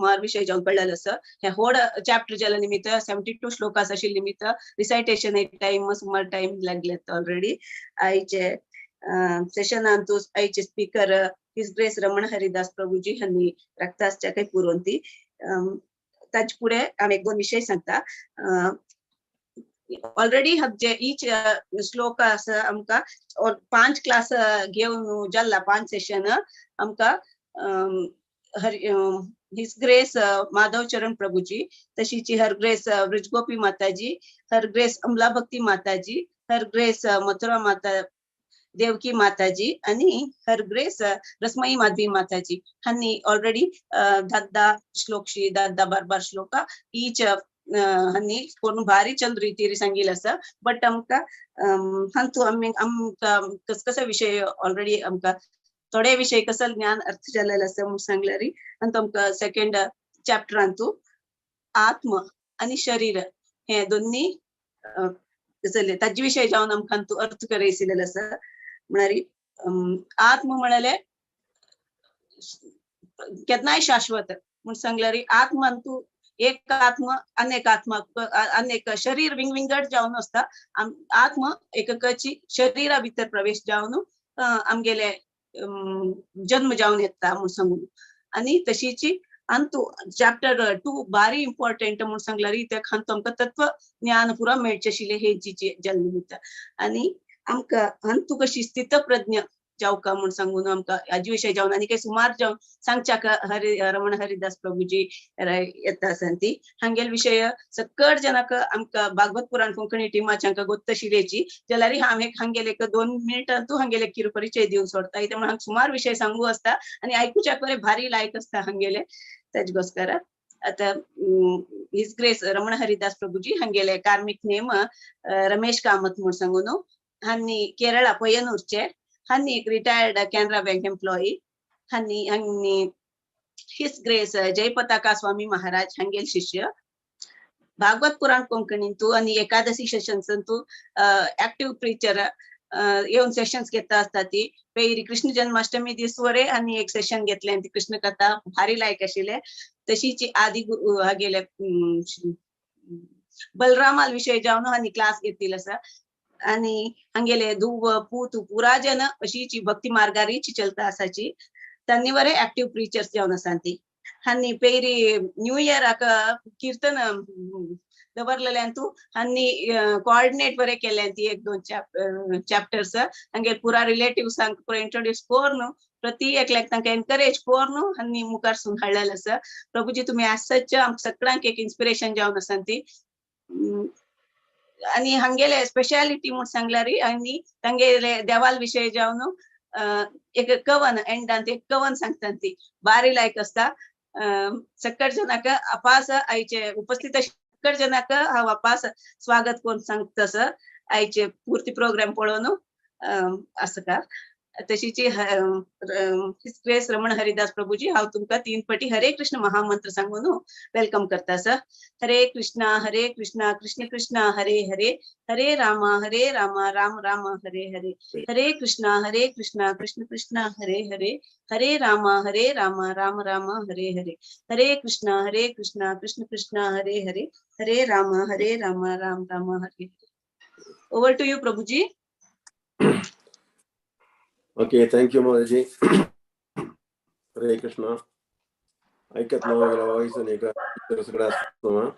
सुमार विषय जावन पडलेलो आसा हे होड चॅप्टर जाल्या निमित्त 72 श्लोकास आशिल्ले निमित्त रिसायटेशन एक टाइम सुमार टाइम लागले ऑलरेडी आयचे सेशनांतू आयचे speaker his grace Raman Haridas प्रभुजी हांनी रक्तासच्या काही पुरवंती ताचे पुढे आम्ही एक दोन विषय सांगता ऑलरेडी जे ईच श्लोक आसा आमका और 5 क्लास घेवन जाल्ला 5 सेशन आमका हिज ग्रेस माधव चरण प्रभुजी तशीची हर ग्रेस ब्रिजगोपी माताजी हर ग्रेस अमला भक्ती माताजी हर ग्रेस मथुरा माता देवकी माताजी आणि हर ग्रेस रसमई माधवी माताजी हांनी ऑलरेडी 10 श्लोकशी 10 12 श्लोका ईच हांनी कोण भारी चंद रीतीरी सांगिल्लो आसा बट आमका हांतू आमका कसकसा विषय ऑलरेडी आमका थोडे विषय कसं ज्ञान अर्थ जाल्लेलो आसा म्हणून सांगल्यारी आणि आमका सेकंड चॅप्टरांतू आत्म आणि शरीर हे दोन्ही चले ताजे विषय जावन आमकां तू अर्थ करयसिल्लो आसा म्हणारी आत्म म्हणाले केन्नाय शाश्वत म्हण सांगल्यारी आत्म तू एक आत्म अनेक शरीर विंगड जावन असता आत्म एककाची शरीरा भितर प्रवेश जावन आमगेले जन्म जावन येता म्हणून सांगून आणि तशीची अंतू चॅप्टर 2 बारी इम्पॉर्टंट म्हणून सांगल्यारी त्या खांतो आमकां तत्व ज्ञान पुरा मेळचे आशिल्ले हे जी जन्म आणि आमकां अंतू कशी स्थित प्रज्ञ जावका म्हणून सांगून आमकां हाजे विशय जावन आनी काही सुमार जावन सांगच्याक रमण हरिदास प्रभुजी येता सांती हांगेल विषय सकट जनाक आमकां भागवत पुराण कोंकणी टिमाच्या गोत्त शिरेची जाल्यार हांगेल एक 2 मिनिटां तू हांगेले किरू परिचय दिवन सोडता इथे म्हणून सुमार विषय सांगू असता आणि आयकुच्याक बरे भारी लायक असता हांगेले ताजे गोस्करा आता हिज ग्रेस रमण हरिदास प्रभुजी हांगेले कार्मिक नेम रमेश कामत म्हणून सांगून हांनी केरळा पय्यनूरचे हांनी एक रिटायर्ड कॅनरा बँक एम्प्लॉई हांनी हिज ग्रेस जयपताका स्वामी महाराज हांगेल शिष्य भागवत पुराण कोंकणींतू आणि एकादशी सेशन्स तू ऍक्टिव्ह प्रीचर येऊन सेशन्स घेता असता ती पयरी कृष्ण जन्माष्टमी दीस वरे आणि एक सेशन घेतले ती कृष्ण कथा भारी लायक आशिल्ले तशीची आदी हागेले बलरामाल विषय जावन हांनी क्लास घेतिल्लो आसा आणि हांगेले धुव पूत पुराजन अशीची भक्ती मार्गारीची चलता आसाची तांनी बरे ऍक्टिव्ह प्रीचर्स जावन आसा ती हांनी पयरी न्यू इयराक कीर्तन दवरलेल्यान तू हांनी कोऑर्डिनेट बरे केले ती 1-2 चॅप्टर्स हांगे पुरा रिलेटिव्हसांक पुरा इंट्रोड्यूस कोरून प्रति एकल्याक तांकां एनकरेज कोरून हांनी मुखार सुन हाडलेलो आसा प्रभुजी तुम्ही आज सच आमकां सगळ्यांक एक इन्स्पिरेशन जावन आसा ती आणि हांगेले स्पेशालिटी म्हणून सांगल्यार आणि तांगेले देवाल विषय जावन एक कवन एंडांत एक कवन सांगता ती बारी लायक असता सकट जनाक अपास आयचे उपस्थित सकट जनाक हांव अपास स्वागत करून सांगतस आयचे पूर्ती प्रोग्राम पळोवन असं का तशीची हिज ग्रेस रमण हरिदास प्रभुजी हांव तुमकां 3 पटी हरे कृष्ण महामंत्र सांगून वेलकम करता सर हरे Krishna Krishna Krishna Hare Hare Hare Ram Ram Ram Hare Hare Hare Krishna Krishna Krishna Hare Hare Hare Ram Ram Ram Hare Hare Hare Krishna Krishna Krishna Hare Hare Hare Ram Ram Ram Hare Hare over to you Prabhuji Okay, thank you, Mataji. Hare Krishna. Aikat Navagala voice and Eka Sama.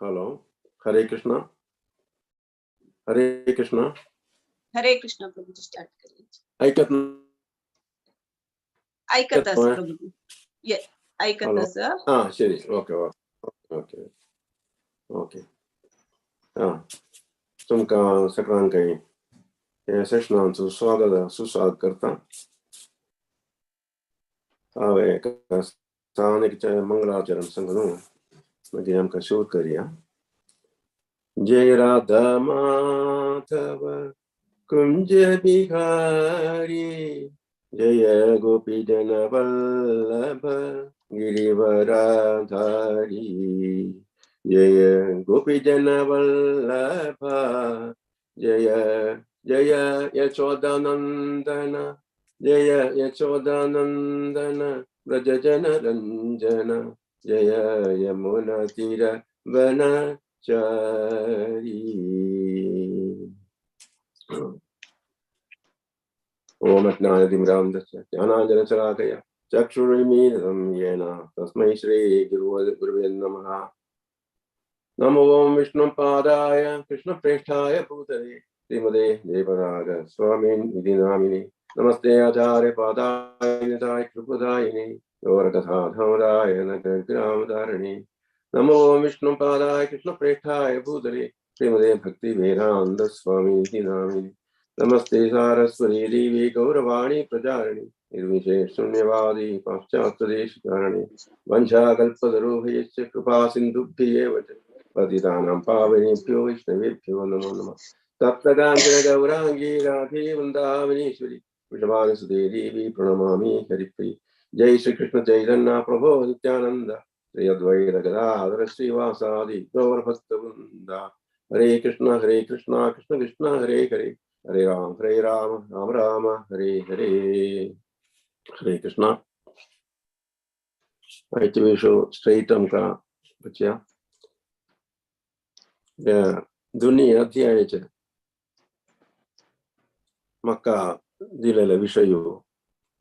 Hello. Hare Krishna. Hare Krishna. Hare Krishna, Prabhuji, start करिए. Aikat. Aikat us, Prabhuji. Yeah, aikat us. Sheri. Okay. तुमका सगळ्यांक हे सेशनांचो सुस्वागत करता हांव एक मंगलाचरण सांगून मागीर आमकां शोध करया जय राधा माधव कुंज बिहारी जय गोपी जन वल्लभ गिरिवराधारी जय गोपी जन वल्लभ जय जय यशोदानंदन जय यशोदानंदन व्रज जन रंजन जय यमुना तीर वनचारी। ओम अज्ञानतिमिरान्धस्य ज्ञानाञ्जनशलाकया चक्षुरुन्मीलितं येन तस्मै श्रीगुरुवे नमः। नमो ओं विष्णुपादाय कृष्णप्रेष्ठाय भूतले श्रीमते जयपराग स्वामिन् नामिने। नमस्ते आचार्य पादाय कृपदायिने गौरकथाधाराय नग्रामधारिणे। नमो ओं विष्णुपादाय कृष्णप्रेष्ठाय भूतले श्रीमते भक्तिवेदान्त स्वामिनिति नामिने। नमस्ते सारस्वती देवी गौरवाणी प्रचारिणे निर्विशेष शून्यवादी पाश्चात्यदेशकारिणे वंशाकल्पतरुभ्यश्च कृपा सिन्धुभ्येव च पतितानां पावनेभ्यो वैष्णवेभ्यो नमो नमः। तप्तकाञ्चन गौराङ्गी राधे वृन्दावनेश्वरी वृषभानुसुते देवी प्रणमामि हरिप्रिये। जय श्री कृष्ण चैतन्य प्रभो नित्यानंद श्री अद्वैत गदाधर श्रीवासादि गौरभक्तवृन्द। हरे कृष्ण कृष्ण कृष्ण हरे हरे हरे राम राम राम हरे हरे। हरे Krishna. Right, we show straight का बच्चा दुनिया अध्याय च मक्का दिलेला विषय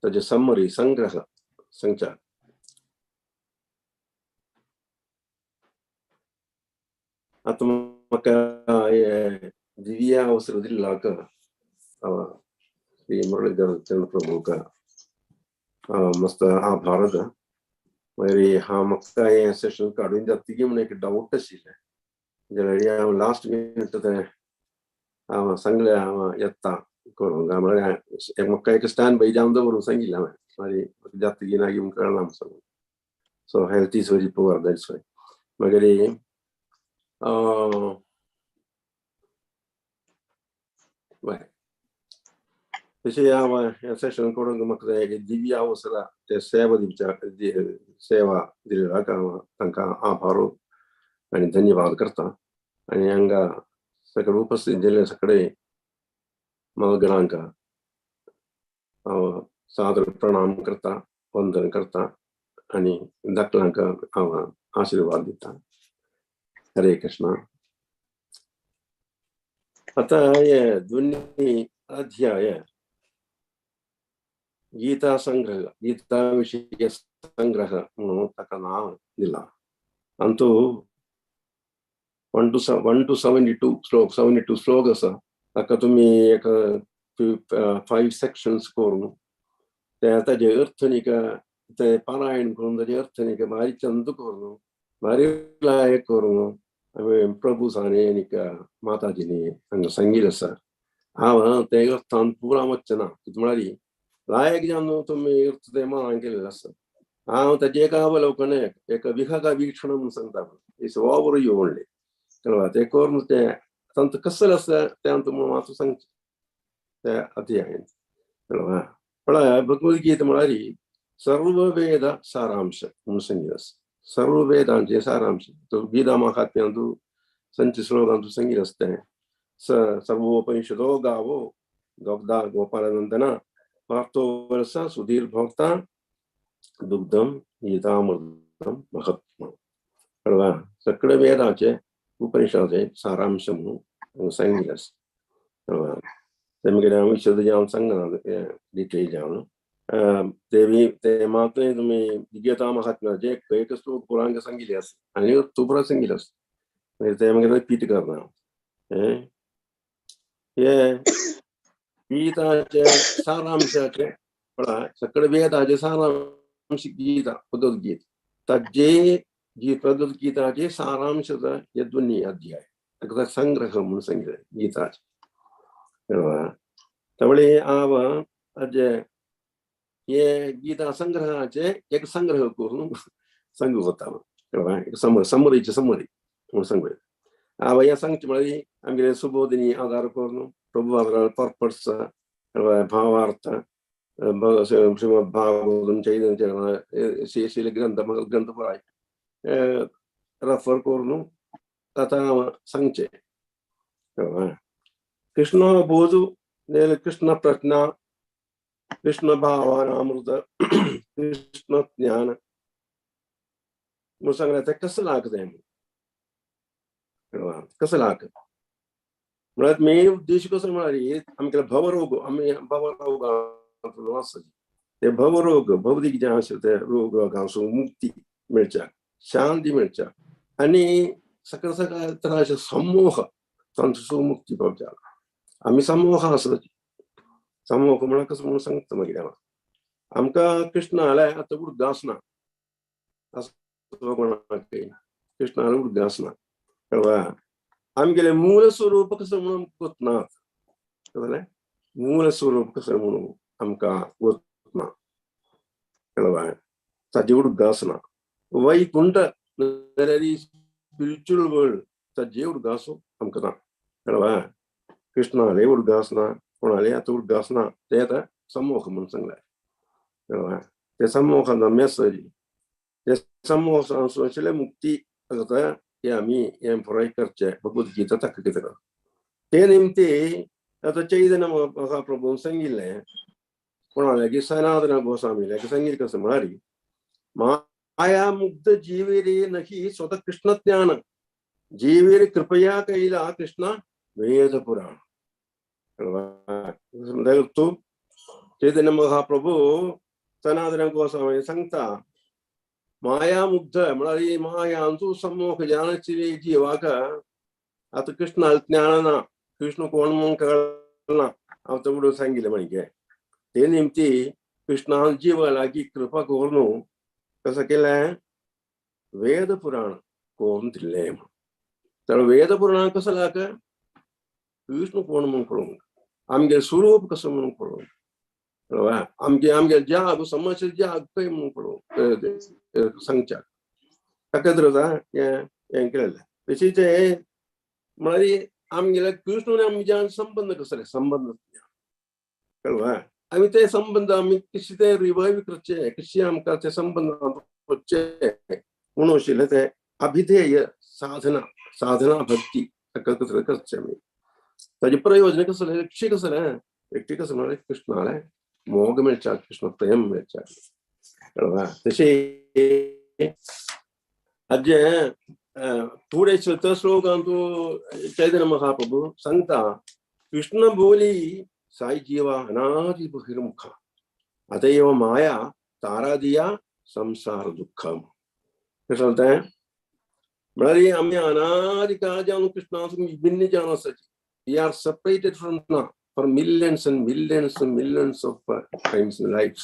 त्याचे समरी संग्रह संचार आता मक्का दिव्य अवसर दिला का श्री मुरलीधर चंद्र प्रभु का मस्त आभार मेरी हाँ मक्का ये सेशन काढून जाती की एक डाउट है जरा लास्ट मिनिट सांगल्या येता करून एक मक्का एक स्टँड बाई जाऊन बरोबर सांगितलं माझी जास्त गिना घेऊन कळणार सांगून so health is very poor that's why मगर तसे या सेशन करून मग दिव्य अवसर ते सेवा सेवा दिलेला का तांकां आभार आणि धन्यवाद करता आणि हांगा सगळे उपस्थित झाले सगळे मलगरांका सादर प्रणाम करता वंदन करता आणि धाकल्यांका आशीर्वाद दिता। हरे कृष्ण। आता हे दोन्ही अध्याय गीता संग्रह गीता विषय संग्रह म्हणून ताका नाव दिला आणि तो 1 to 72 श्लोक 72 श्लोक असा ताका तुम्ही एक 5 sections करून ताजे अर्थ न्ही का ते पारायण करून ताजे अर्थ न्ही का भारी चंद करून भारी लायक करून प्रभू साने न्ही का माताजीने हांगा सांगिल्लें आसा। हांव ते अर्थान पुरा वचना म्हळ्यार लायक जावन तुम्ही अर्थ ते मनान केलेलो आसा। हांव ताजे एक अवलोकन एक विहंगा वीक्षण म्हणून सांगता इट्स ओवर यू ओनली कळवा ते करून ते संत कसं आसा ते तुमकां मातसो सांगचें ते अध्यायान कळवा पण भगवद्गीता म्हळ्यार सर्व वेद सारांश म्हणून सांगिल्लें आसा। सर्व वेदांचे सारांश तो गीता महात्म्यांत संच श्लोकांत सांगिल्लें आसा तें सर्वोपनिषदो गावो गोपदा गोपालनंदना पार्थो वर्षा सुधीर भोक्ता दुग्धम गीतामृतम महात्मा कळवा सगळे वेदाचे उपनिषदाचे सारांश म्हणून सांगिल्लें आसा कळवा तेमगेर हांव विशद जावन सांगना डिटेल जावन देवी ते मात्र तुम्ही गीता महात्म्याचे एक श्लोक पुरांक सांगिल्ले आसा आनी तुबरा सांगिल्ले आसा ते मागीर रिपीट करना हे गीताचे सारांशाचे सगळे वेदाचे सारांश गीता भगवद्गीता ताजे भगवद्गीताचे सारांश हे दोन्ही अध्याय संग्रह म्हणून सांगिल्ले गीताचे त्यामुळे हांव हे गीता संग्रहाचे एक संग्रह करून सांगू वता एक समरीचे समरी म्हणून सांगूया। हांव हे सांगचे म्हळ्यार आमगे सुबोधिनी आधार करून प्रभू आधार पर्पट्स भावार्थ श्रीमद भागवतम चैतन्य श्री ग्रंथ पळय रेफर करून ताका सांगचे कृष्ण बोधू कृष्ण प्रश्न कृष्ण भावानामृत कृष्ण ज्ञान म्हणून सांगण्याचं कसं लागतंय कसं लाग म्हणत मी उद्देश कसं म्हणाली आमच्या भवरोग आम्ही भवरोग ते भवरोग भौतिक जे असेल ते रोगांपासून मुक्ती मिळच्या शांती मिळच्या आणि सगळं सगळ्या तराचे समूह तांसून मुक्ती पावच्या आम्ही समूह असत समूह म्हणून कसं म्हणून सांगतो मागीर आमका कृष्ण आलाय आता उर्गासना असं कृष्ण आला उर्गासना कळवा आमगेले मूल स्वरूप कसं म्हणून कोतना मूल स्वरूप कसं म्हणून आमका कोतना कळवा ताजे उर्गासना वैकुंठ स्पिरिच्युअल वर्ल्ड ताजे उर्गासो आमकां ना कळवा कृष्ण आले उर्गासना कोणाले आता उर्गासना ते आता समूह म्हणून सांगलाय कळवा ते समूहाचा मेसेज ते समूह मुक्ती हे आम्ही हे फराय करचे भगवद्गीता ताका कितें ते निमते आता चैतन्य महाप्रभून सांगिल्लें कोणाले की सनातन गोस्वामीले सांगिल्लें कसं म्हणाली माया मुग्ध जीवेरे नही स्वतः कृष्ण ज्ञान जीवेरे कृपया कैला कृष्ण वेद पुराण तो चैतन्य महाप्रभू सनातन गोस्वामी सांगता माया मुग्ध म्हणाली मायांचो समूह ज्ञानाची जीवाक आता कृष्ण ज्ञानाना कृष्ण कोण म्हणून कळना हांव तेवढं सांगिल्लें म्हणजे ते निमती कृष्णान जीव लागी कृपा करून कसं केलें वेद पुराण करून दिलें तर वेद पुराण कसं लाग कृष्ण कोण म्हणून कळूंक आमगे स्वरूप कसं म्हणून कळूंक आमगे जाग समस्या जाग खंय म्हणून कळूंक सांगच्या ताका तर हें केलें तशीच म्हळ्यार आमगेले कृष्ण आमच्यान संबंध कसले संबंध कळवा आम्ही ते संबंध आम्ही कशे ते रिवाइव करचे कशी आमकां ते संबंध म्हणून आशिल्ले ते अभिधेय साधना साधना भक्ती ताका कसले करचे आमी ताजे प्रयोजन कसले एकटी कसलें एकटी कसं म्हळ्यार कृष्णाले मोग मेळच्या कृष्ण प्रेम मेळच्या कळवा तशें हाजे पुढे श्लोकांतू चैतन्य महाप्रभू सांगता कृष्ण बोली साई जीवा अनादि बहिर्मुखा अतएव माया तारा दिया संसार दुःखम कसं म्हणताय म्हळ्यार आम्ही अनादि काळाच्यान कृष्णासून भिन्न जावन आसाची वी आर सेपरेटेड फ्रॉम ना for millions end millions end millions of times in life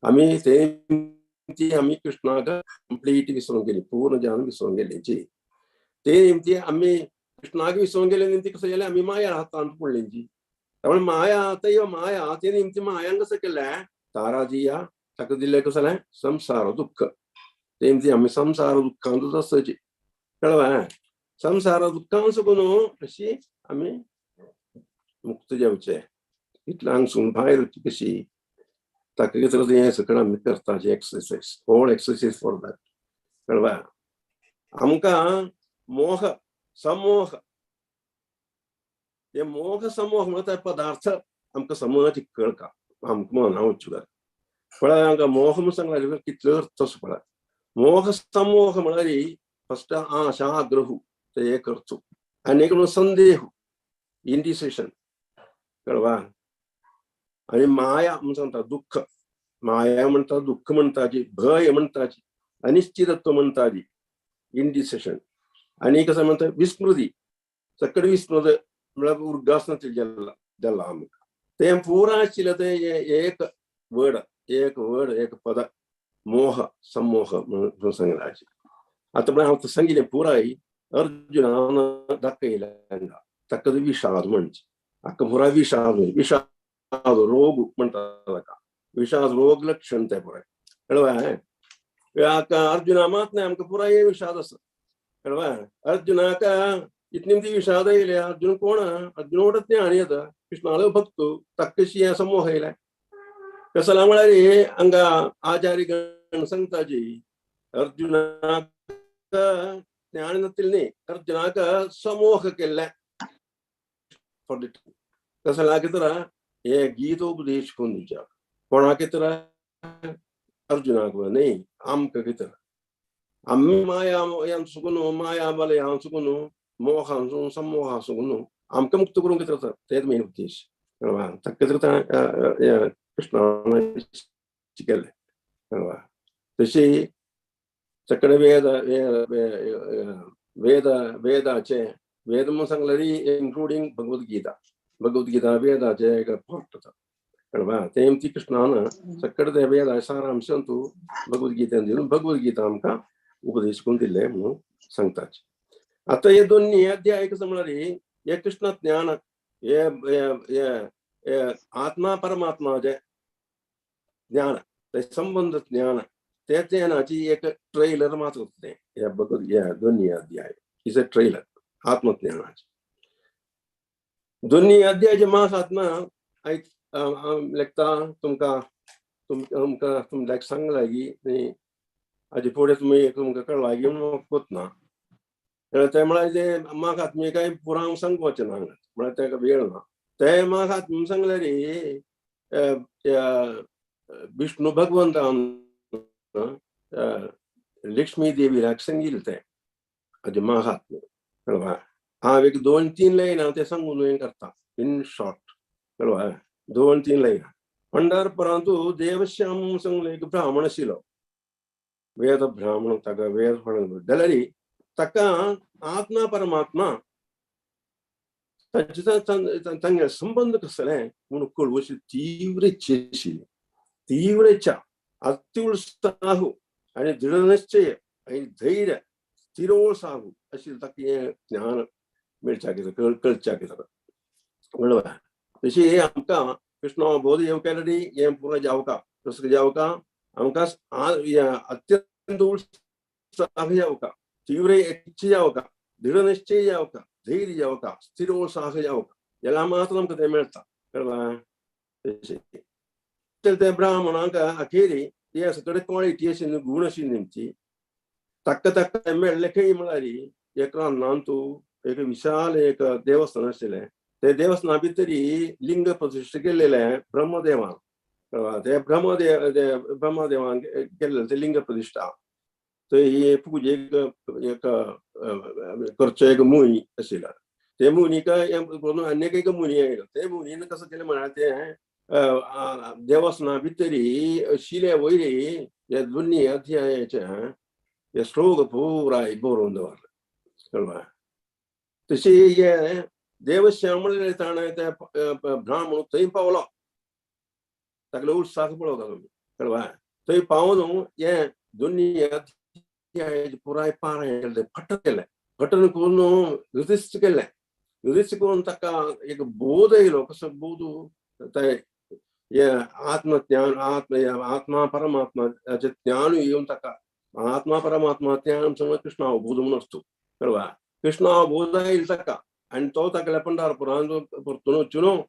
आम्ही ते आम्ही कृष्णाक कंप्लीट विसरून गेली पूर्ण जाण विसरून गेलीची ते निमती आम्ही कृष्णाक विसरून गेले निमती कसं केलें आम्ही माया हातांत पडलेंची त्यामुळे माया आता माया ते निमती मायांक कसं केलें तारा दिया ताका दिलें कसं जालें संसार दुःख ते निमती आम्ही संसार दुःखांतूच आसची कळवा संसार दुःखान साकून कशी आम्ही मुक्त जावचे इतल्यांसून भायर कशी ताका कितें हें सगळें आमी करताची exercise whole exercise for that कळवा आमकां मोह समोह हे मोह समूह म्हणटा पदार्थ आमकां समूहाची कळका आमकां मना वच्ची जाय पळय हांकां मोह म्हणून सांगल्यार कितलो अर्थ आसा पळय मोह समूह म्हळ्यार फस्ट आशा आग्रह ते हे करचो आनी एक संदेह इंडिसेशन कळवा आणि माया म्हणून सांगता दुःख माया म्हणटा दुःख म्हणटाची भय म्हणटाची अनिश्चितत्व म्हणटाची इंडिसेशन आणि कसं म्हणता विस्मृती सकड विस्मृत म्हळ्यार उर्गासनाचे जाल्ला आमकां ते पुराय आशिल्लें ते एक वर्ड एक पद मोह समोह म्हणून सांगलां आता पण हांव सांगिल्लें पुराय अर्जुनान दाखयलें ताका विषाद म्हणचे हाका पुराय विषाद रोग म्हणटा ताका विषाद रोग लक्षण ते पुराय कळवा अर्जुना मात नाही आमकां पुराय विषाद आसा कळवा अर्जुनाक इतनी विषाद येयले अर्जुन कोण अर्जुन वडत ज्ञानी येता कृष्णालो भक्त ताका कशी हे समूह येयला कसला म्हळ्यार हांगा आचार्य गण सांगताची अर्जुनाक ज्ञान नातिल न्ही अर्जुनाक समूह केल्ले कसला कितें हे गीतोपदेश कोण दिच्या कोणाक तर अर्जुनाक नाही आमक कितर आम्ही माया सुकुनो माया बल सुकुनो मोहा समोहा सुकुनो आमकां मुक्त करूंक कितर तेच मेन उद्देश कृष्णान केले तशी सगळे वेदाचे वेद म्हणून सांगल्यारी इन्क्लुडिंग भगवद्गीता वेदाचे एक पार्ट आसा कळ्ळें ते ती कृष्णान सगळे ते वेदा सारांश तू भगवद्गीतेन दिवन भगवद्गीता आमकां उपदेश करून दिले म्हणून सांगतात. आता हे दोन्ही अध्याय कसं म्हणाले हे कृष्ण ज्ञान हे आत्मा परमात्माचे ज्ञान ते संबंध ज्ञान त्या ज्ञानाची एक ट्रेलर मात्र होते या या दोन्ही अध्याय इज अ ट्रेलर आत्मज्ञानाचे दोन्ही अध्यायाचे महात्मा लेखता तुमकां लायक सांगला की हाजे फुडें तुमकां कळला की कोतना ते म्हळ्यार ते महात्मे काय पुराव सांगपाचें ना म्हळ्यार ताका वेळ ना ते महात्मे सांगल्यार विष्णू भगवंतान लक्ष्मी देवीला सांगिल्लें तें हाजे महात्मे कळ्ळें हांव एक 2-3 लायनां ते सांगून करता इन शॉर्ट कळ्ळें 2-3 लायनां म्हणल्यार परंतु देवश्याम सांगलें एक ब्राह्मण आशिल्लो वेद ब्राह्मण ताका वेद जाल्यार ताका आत्मा परमात्मा तांचे संबंध कसले म्हूण कळवशी तीव्र इच्छा आशिल्ली तीव्र इच्छा अत्युत्साह आनी दृढ निश्चय आनी धैर्य स्थिरोळ साहू अशी ताका ज्ञान मेळच्या कितें कळच्या कितें कळ्ळें तशी हे आमकां कृष्ण बोध येवं केल्यारी हें पुरो जावका कसं जावका आमकां अत्यंत उत्साह जावका तीव्र इच्छा जावका दृढ निश्चय जावका धैर्य जावका स्थिरोळ साहस जावका ಎಲ್ಲ ಮಾತ್ರ ನಮ್ಗೆ ते मेळटा कळ्ळें त्या ब्राह्मणाक अखेरी हे सगळे क्वॉलिटी आशिल्ली गुण आशिल्ली तेंची ताका मेळ्ळें खंय म्हळ्यार एक रानांत तूं एक विशाल एक देवस्थान आशिल्लें ते देवस्थाना भितरी लिंग प्रतिश्ठा केल्लें ब्रह्मदेवान ते ब्रह्मदेवान केल्लें ते लिंग प्रतिश्ठा थंय ही पुजेक एक करचो एक मुनी आशिल्लो ते मुनीक अनेक एक मुनी आयलो ते मुनीन कसं केलें म्हळ्यार ते देवस्थाना भितरी शिले वयरी हे दोन्ही अध्यायाचे हे श्लोक पुराय बरोवन दवरले कळ्ळें तशी हे देवश्याम म्हणलें ताणें ते ब्राह्मण थंय पावलो ताका उत्साह पळोवता तुमी कळ्ळें थंय पावून हे दोन्ही अध्यायाचे पुराय पारायण केलें पठन करून युधिष्ठ केलें युधिष्ठ करून ताका एक बोध येयलो कसो बोध हे आत्मज्ञान आत्मा परमात्माचे ज्ञान येवन ताका आत्मा परमात्मा ज्ञान कृष्ण अवबोध म्हणून असतो कळ्ळें कृष्ण अवबोध येयलो ताका आनी तो ताका पंढरपुरांत परतून वचून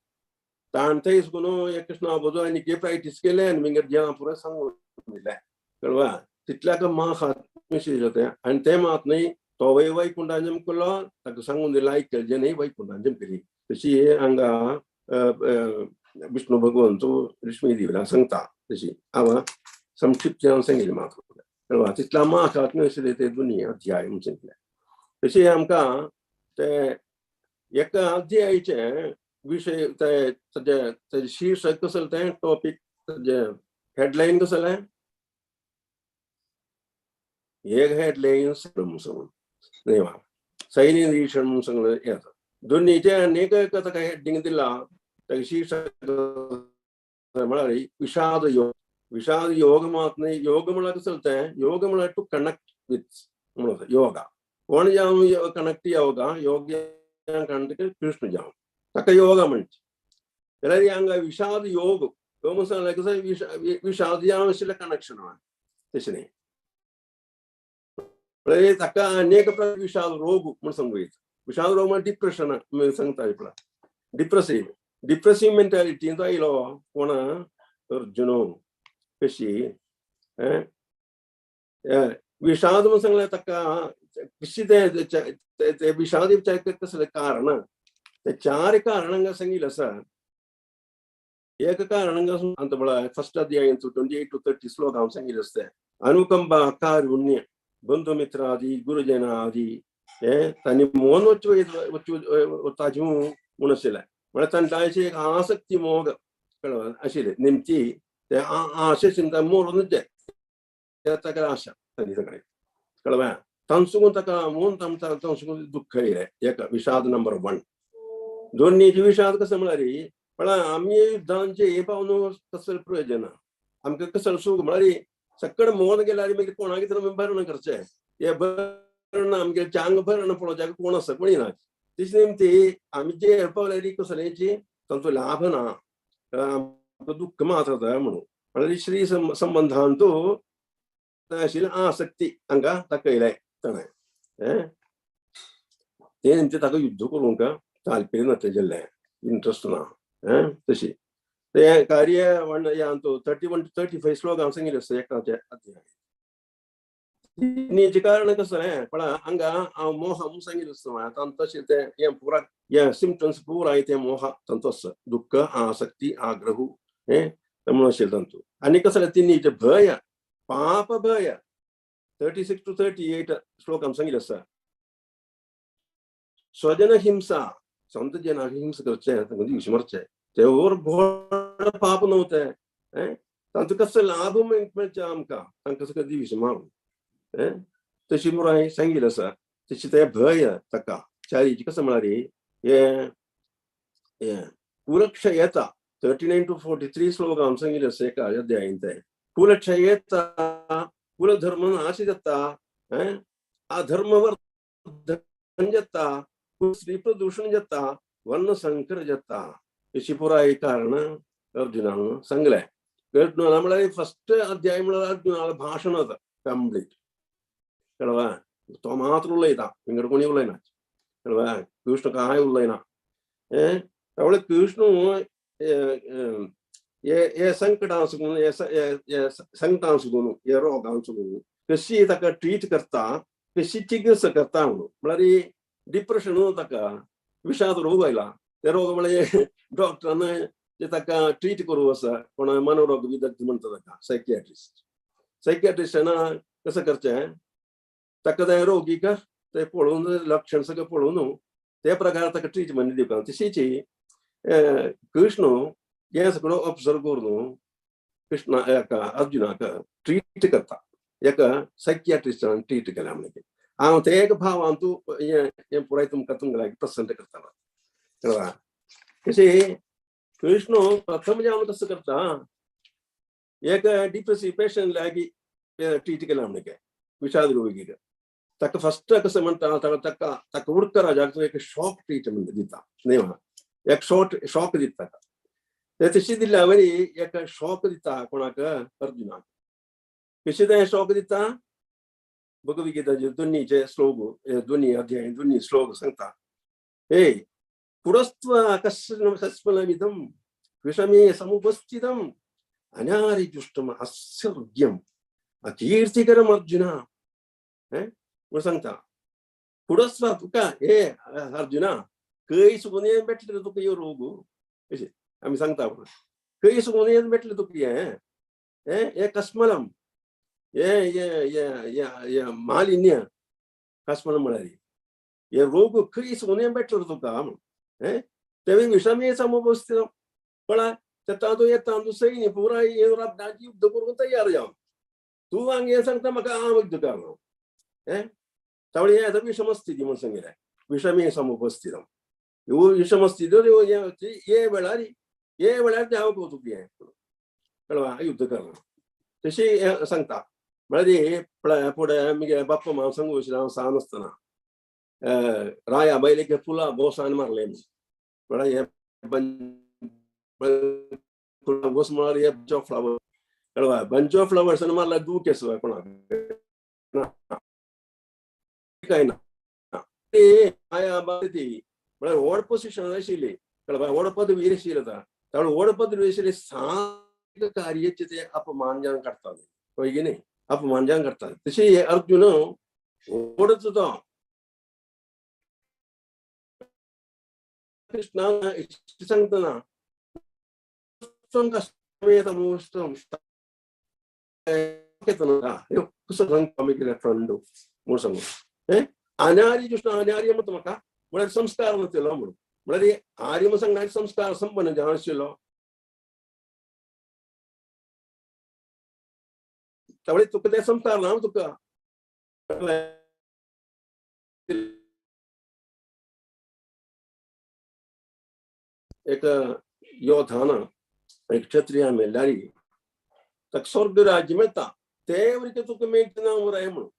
ताणें थंय वचून हे कृष्ण अवबोध आनी प्रॅक्टीस केलें आनी मागीर जेवण पुरो सांगून दिलें कळ्ळें तितल्याक महात्म्य आशिल्लें तें आनी ते महात्म्य तो वैकुंठांजम केलो ताका सांगून दिलें आयकलें जेणे वैकुंठांजम केली तशी हांगा विष्णू भगवंत लक्ष्मी देवीला सांगता तशी हांव संक्षिप्त सांगिल्लें मात्र कळ्ळें तितल्या महात्म्य आशिल्लें ते दोनी अध्याय म्हणून सांगलें तशी आमकां ते एका अध्यायाचे विशय तेजे शीर्षक कसलें तें टॉपीक तेजे हेडलायन कसलें एक हेडलायन म्हणून सैन्य निरीक्षण म्हणून सांगलें येता दोन्हीचे अनेक ताका हेडिंग दिला ताका शीर्षक म्हळ्यार विषाद योग मात न्ही योग म्हळ्यार कसलें तें योग म्हळ्यार टू कनेक्ट विथ म्हणून योगा कोण जावन कनेक्ट योगा योग्य कनेक्ट कृष्ण जावन ताका योगा म्हणचे जाल्यार हांगा विषाद योग म्हणून सांगलें कसो विषाद जावन आशिल्लें कनेक्शन तशें न्ही ताका अनेक प्रकार विषाद रोग म्हणून सांगूत विषाद रोग म्हणजे डिप्रेशन सांगता डिप्रेसिव्ह मेंटॅलिटी तो आयलो कोण अर्जुनो कशी विषाद म्हणून सांगलें ताका कशी ते विषाद कसलें कारण ते 4 कारणांक सांगिल्लें आसा ఏకకారణంగా అంత ఫస్ట్ అధ్యాయం 28 to 30 శ్లోకం సంగిస్తే అనుకంబ కారుణ్య బంధుమిత్రాది గురుజనాది తని మోన్ వచ్చి मुनसिला मला तंटायचे एक आसक्ती मोग कळवा अशिले नेमकी ते आशे चिंता मोरून जे त्याचा आशा तरी सगळे कळवा तंसुगुन तका मोन तमता तंसुगुन दुःख आहे एक विषाद नंबर 1 दोन्हीची विषाद कसं म्हणारी पण आम्ही युद्धांचे हे पाहून कसं प्रयोजन आमक कसं सुख म्हणारी सकड मोन गेल्यारी मग कोणाकी तर भरण करचे हे भरण आमगे चांग भरण पडो जाग कोण असं कोणी ना तिसरी आम्ही जे पावलेली कसल्याची तांचो लाभ ना दुःख मात्र म्हणून म्हणजे श्री संबंधांतो आसक्ती हांगा दाखयलाय ते नेमके ताका युद्ध करूंक तालपेर ना तेजेल्ले इंट्रस्ट ना तशी ते कार्य 31 to 35 श्लोकां सांगिल्ले आसा एकाचे अध्याय नीचे कारण कसं आहे पण हांगा हांव मोह सांगिल्लो आसा तशें ते हे पुरा हे सिम्पटम्स पुरा ते मोह तांचो आसा दुःख आसक्ती आग्रह म्हणून अशें तांचो आनी कसं तिनीचे भय पाप भय 36 to 38 श्लोकां सांगिल्ले आसा स्वजन हिंसा संत जनाक हिंसा करचे दिवस मरचे ते वर व्हड पाप नव्हते तांचो कसं लाभ मेळचे आमकां तांकां सगळें दिवस मारून तशी मुराय सांगिल्लें आसा तशी ते भय ताका चारीची कसं म्हळ्यार हे कुलक्षयता 39 to 43 श्लोकां सांगिल्लें आसा एका अध्यायान ते कुलक्षयता कुलधर्म नाश जाता अधर्मवर्धन जाता स्त्री प्रदूषण जाता वर्ण संकर जाता अशी पुराय कारण अर्जुनान सांगलें अर्जुनाला म्हळ्यार फस्ट अध्याय म्हळ्यार अर्जुनाला भाशण होता कंप्लीट कळवा तो मात्र उलयता हिंगड कोणी उलयना कळवा कृष्ण काय उलयना त्यामुळे कृष्ण हे संकटां सुगून हे संकटां सुगून हे रोगां सुगून कशी ताका ट्रीट करता कशी चिकित्सा करता म्हणून म्हळ्यार डिप्रेशन ताका विषाद रोग आयला ते रोग म्हळ्यार डॉक्टरान जे ताका ट्रीट करूं आसा कोण मनोरोग विदग्ध म्हणटा ताका सायकियाट्रिस्टान कसं करचें ताका ते रोगीक ते पळोवन लक्षण सगळें पळोवन ते प्रकार ताका ट्रीटमेंट दिवपाक तशीच कृष्ण हे सगळं ऑब्जर्व करून कृष्ण अर्जुनाक ट्रीट करता एका सायकियाट्रिस्टान ट्रीट केल्या म्हणजे हांव ते एक भावान तूं हे पुराय तुमकां प्रसंत करता कळ्ळा तशें कृष्ण प्रथम जे हांव कसं करता एक डिप्रेसिव पेशंट लागी ट्रीट केला म्हणजे विषाद रोगीक ताका फस्ट कसं म्हणटा ताका उडक राजाक एक शॉक ट्रीटमेंट दिता न्ही एक शॉक दिता ते तशी दिल्या वरी एक शॉक दिता कोणाक अर्जुनाक कशें तें शॉक दिता भगवद्गीताचे दोन्हीचे श्लोक दोन्ही अध्याय दोन्ही श्लोक सांगता हे पुरस्त्व कस्मलमिदं विषमे समुपस्थितम् अनारिजुष्टम अस्यर्घ्यम अकीर्तिकरम अर्जुना म्हणून सांगता पुरस्त्व तुका हे अर्जुना खंय सुगून भेटले तुका ह्यो रोग अशें आमी सांगता खंय सुगून भेटले तुका हे कस्मलम ये मालिन्य कस्मलम म्हळ्यार हे रोग खंय सुगून भेटले तुका ते विषमे समुपस्थितम पण तातूं येता दुसरी पुराय राबदाची युद्ध करून तयार जावन तूं हांगा सांगता म्हाका हांव युद्ध करना त्यामुळे हे विषमस्थिती म्हणून सांगिल्लें विषमे समुपस्थितम ह्यो विषमस्थित्यो हे वेळार ते हांव कौतुक हें कळ्ळा युद्ध करना तशी सांगता म्हळ्यार फुडें म्हगे बाप्पा हांव सांगूं वयशिल्लें हांव ल्हान आसतना राया बैलेक फुलां बोसान मारले म्हळ्यार घोस म्हळ्यार हे बंच ऑफ फ्लावर कळ्ळा बंच ऑफ फ्लावर्सान मारल्यार दूख येसो कोणाक काय ना म्हळ्यार व्हड पोजिशन आशिल्ली कळ्ळा व्हड पदवी आशिल्ली त्यामुळे व्हड पदवी आशिल्ली सांग कार्याचे ते अपमानजान काडटाले पळय की न्ही अपमानजान काडटाले तशी अर्जुन व्हडच तो कृष्णा सांगतना समेतमुष्टं kusang musang anyari justru anyari yang maka mulai samskar nanti lo mulai hari musang naik samskar sempurna jangan silo tapi itu kita samskar nama tu ka एक योद्धा ना एक क्षत्रिय में लड़ी तक स्वर्ग राज्य में था तेवरी के तुक में इतना हो रहा है मनु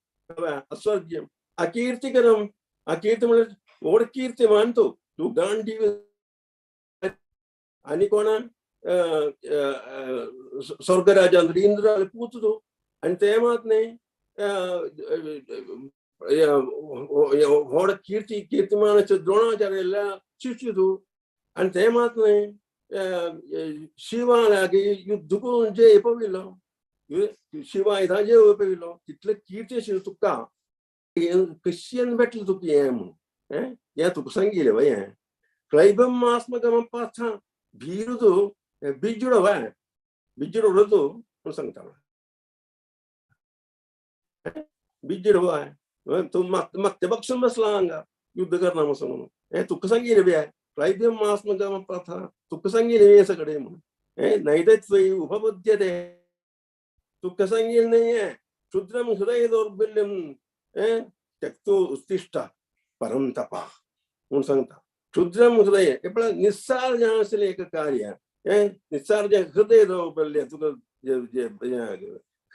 अस्वर्गीयम अकीर्तिकरम अकीर्ति मतलब और कीर्तिमान तो तू गांडी आणि कोणा स्वर्ग राजा इंद्राला पूछतो आणि ते मात नाही होड कीर्तिमानाचे द्रोणाचार्याला शिक्षितो आणि ते मात नाही शिवालागे युद्ध करून जे पविलो शिवा इथं जे पविलो तिथलं कीर्ती तुका कशियन भेटलं तुक ये म्हणून या तुक सांगितलं बाई क्लैबम आत्मगम पाथा भीरुदो बिजुडवा बिजुडोदो म्हणून सांगता बिजुडवा तू मग बक्षून बसला अंगा युद्ध करणार मग म्हणून तुक सांगितलं बाई क्लैबम आत्मगम पाथा तुक सांगितलं हे सगळे म्हणून नाही तर उपबुद्ध्यते तुक सांगितलं नाहीये क्षुद्रम हृदय दौर्बल्यम त्यक्तो उत्तिष्ठ परम तपा म्हणून सांगता क्षुद्रम हृदय एवढं निस्सार असले एक कार्य निस्सार हृदय दौर्बल्य तुका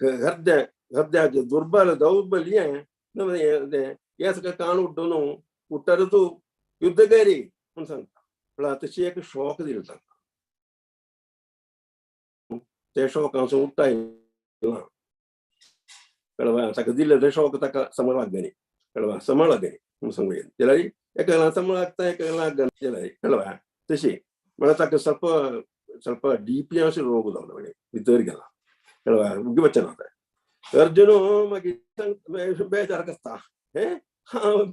हृदयाचे दुर्बल दौर्बल्य या सगळं कान उड्डून उठर तू युद्ध करी म्हणून सांगता पण तशी एक शौक दिला त्या शौकांचं उठता कळवा सगळं दिलं ते शौक तका समळागणी कळवा समळागणी म्हणून सांगूया त्याला एकाला समळागता एकाला गणतेला कळवा तशी मला तक ಸ್ವಲ್ಪ ಸ್ವಲ್ಪ डीपी असे रोग जाऊ म्हणजे भितर गेला कळवा उगी वचन होता अर्जुन मग बेजार कसता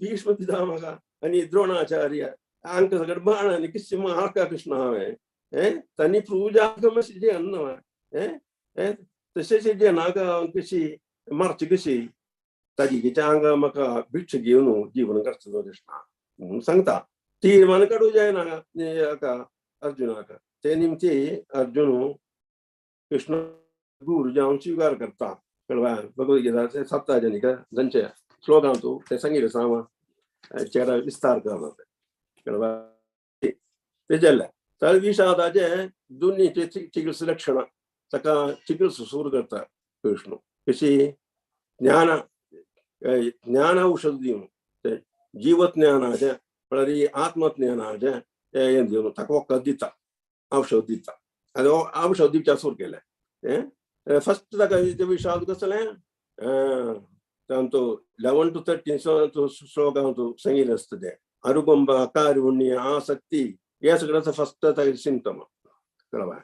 भीष्म पितामह आणि द्रोणाचार्य अंक सगळं बाण आणि किसी महाका कृष्ण हवे त्यांनी पूजा कशी अन्न तसेच जे नागा कशी मारची कशी ताजी अंगा म्हाका भिक्ष घेवन जीवन करता कृष्णा म्हणून सांगता तीर्मान काडू जायना अर्जुनाक ते निमती अर्जुन कृष्ण गुरु जावन स्वीकार करता कळवा भगवद्गीता 7 जनिका जंचे श्लोकां तू ते सांगितलं सामा चेडा विस्तार करता कळवा ते जाल्ले तर विषादाचे दोन्हीचे चिकित्सा लक्षण ताका चिकित्सा सुरू करता कृष्ण कशी ज्ञान औषध दिवन ते जीवज्ञानाचे म्हळ्यार आत्मज्ञानाचे हें दिवन ताका वखद दिता औषध दिता आनी औषध दिवच्या सुरू केलें फस्ट ताका विषाद कसलें तांतो 11 to 13 श्लोकां तू सांगितलें आसता तें अरुगंबा कारुण्य आसक्ती हे सगळ्याचं फस्ट ताका सिम्पटम कळवा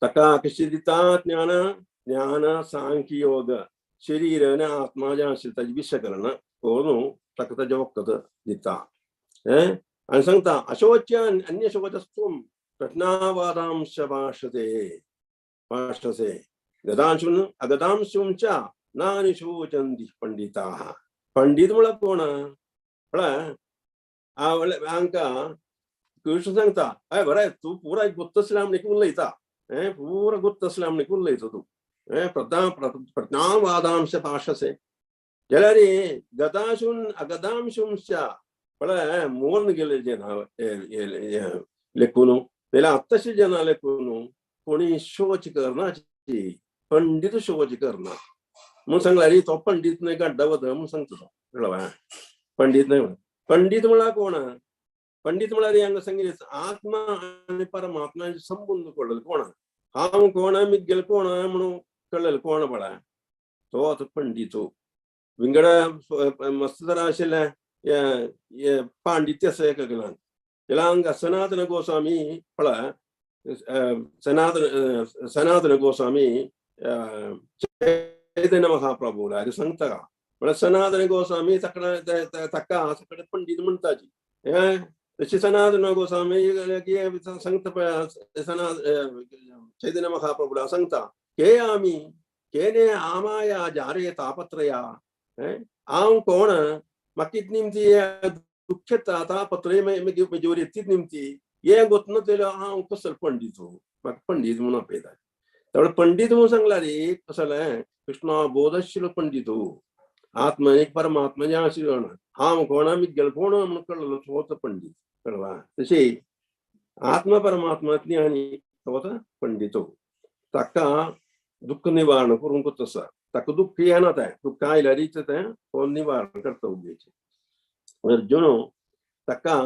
ताका कशी दिता ज्ञान सांख्य योग शरीर आणि आत्मा जे असेल ताची विषयकरण करून ताका ताजे वखद दिता आणि सांगता अशोच्यान अन्य शोचस्तुम घटनावादांश भाषसे गदांशून अगदांशूं च नानि शोचन्ति पंडिताः पंडित म्हळ्यार कोण हांका कृष्ण सांगता बरें तू पुराय गुत्त असल्या म्हणून उलयता पूरा गुत्त असल्या म्हणून उलयता तू प्रज्ञावादांश भाषसे जाल्यार गदांशून अगदांशूंच म्हळ्यार मोर्न गेले जना लेखून जाल्यार आत्ताशे जना लेखून कोणी शोच करनाची पंडित शोच करना म्हणून सांगल्यार तो पंडित न्हय गाड्डा वता म्हणून सांगता तो कळ्ळा पंडित न्हय पंडित म्हळ्यार कोण पंडित म्हळ्यार हांगा सांगितलें आत्मा आनी परमात्म्याचे संबंध कळ्ळेलो कोण हांव कोण मिगेल कोण म्हणून कळ्ळेलो कोण म्हळ्यार तो आतां पंडित विंगडा मस्त तरा आशिल्ले पांडित्य सहकलान तेला हांगा सनातन गोस्वामी म्हळ्यार सनातन गोस्वामी चैतन्य महाप्रभू हाजे सांगता म्हळ्यार सनातन गोस्वामी ताका सगळे पंडित म्हणटाची तशी सनातन गोस्वामी सांगता चैतन्य महाप्रभूला सांगता के आम्ही केने आमाया जारे तापत्रया आम कोण मकीत निमती दुःख तापत्रय जोरी तीच निमती ये गोतन तेला हांव कसं पंडित हो म्हाका पंडित म्हणून आपयता तेवढं पंडित म्हणून सांगला रे कसं कृष्णा बोधशील पंडित हो आत्मा एक परमात्मा ज्या आशिरण हांव कोणा मी गेल कोण म्हणून कळलं होतं पंडित कळवा तसे आत्मा परमात्मातली आणि होता पंडित हो ताका दुःख निवारण करून तसा ताका दुःख येणार आहे दुःख आयल्यारीच कोण निवारण करता उद्याचे अर्जुन ताका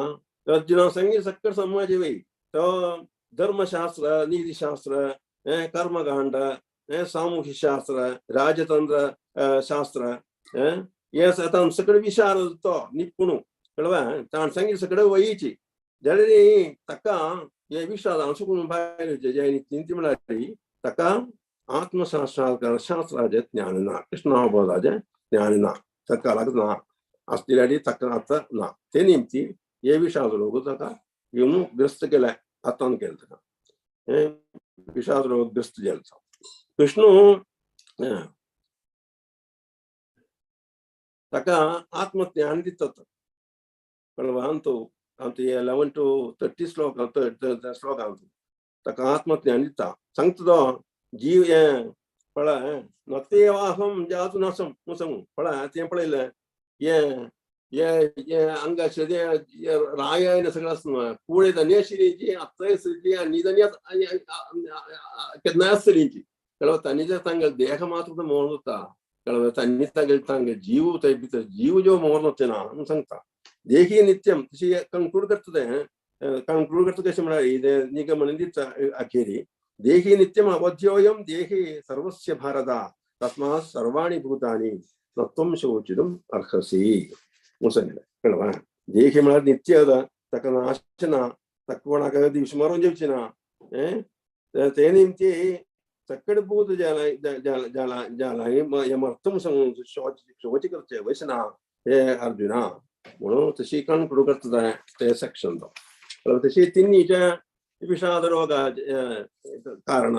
अर्जुना संगी सक्कर समाज वय तो धर्मशास्त्र नीतिशास्त्र कर्मकांड सामूहिक शास्त्र राजतंत्र शास्त्र हे सगळे विचार तो निपुण कळवा ताण संगी सगळे वयीची जाल्यार ताका हे विचार सुकून भायर जे चिंती म्हळ्यार ताका आत्मशास्त्र शास्त्राचे ज्ञान ना कृष्णा बोधाचे ज्ञान ना ताका लागना असलेल्या ताका आता ना ते निमती हे विचार लोक ताका येऊन ग्रस्त केलाय आतान केलं ताका विचार रोग ग्रस्त जालो कृष्ण ताका आत्मज्ञान दितात कळवा तो 11 to 30 श्लोक ताका आत्मज्ञान दिता सांगता तो जीव पळय नतेवाहम जातु नसम मुसम पळय ते पळयलें ये अंगा शरीर रायन सगळं असतं पुढे धन्यश्रीची अत्तयश्रीची आणि केदनाश्रीची कळवा तांणी जर तांगें देह मात्र मोहन होता कळवा तांणी तांगें जीव थंय भितर जीव जो मोहन होते ना म्हणून सांगता देखी नित्यम तशी कंक्लूड करता कशें म्हळ्यार निगमन दिता अखेरी देही नित्यम अवध्योयम देहे सर्वस्य भारता तस्मात् सर्वाणि भूतानि त्वं शोचितुम् अर्हसि मुसंगले कळवा देही म्हळ्यार नित्य अदा ताका नाश ना ताका कोणाक दिवस मारून जेवची ना ते निमती सक्कड भूत जाला यमर्थम शोच करचे वचना हे अर्जुना म्हणून तशी कंक्लूड करता ते सेक्शन तशी तिन्हीच्या विषाद रोगाचे कारण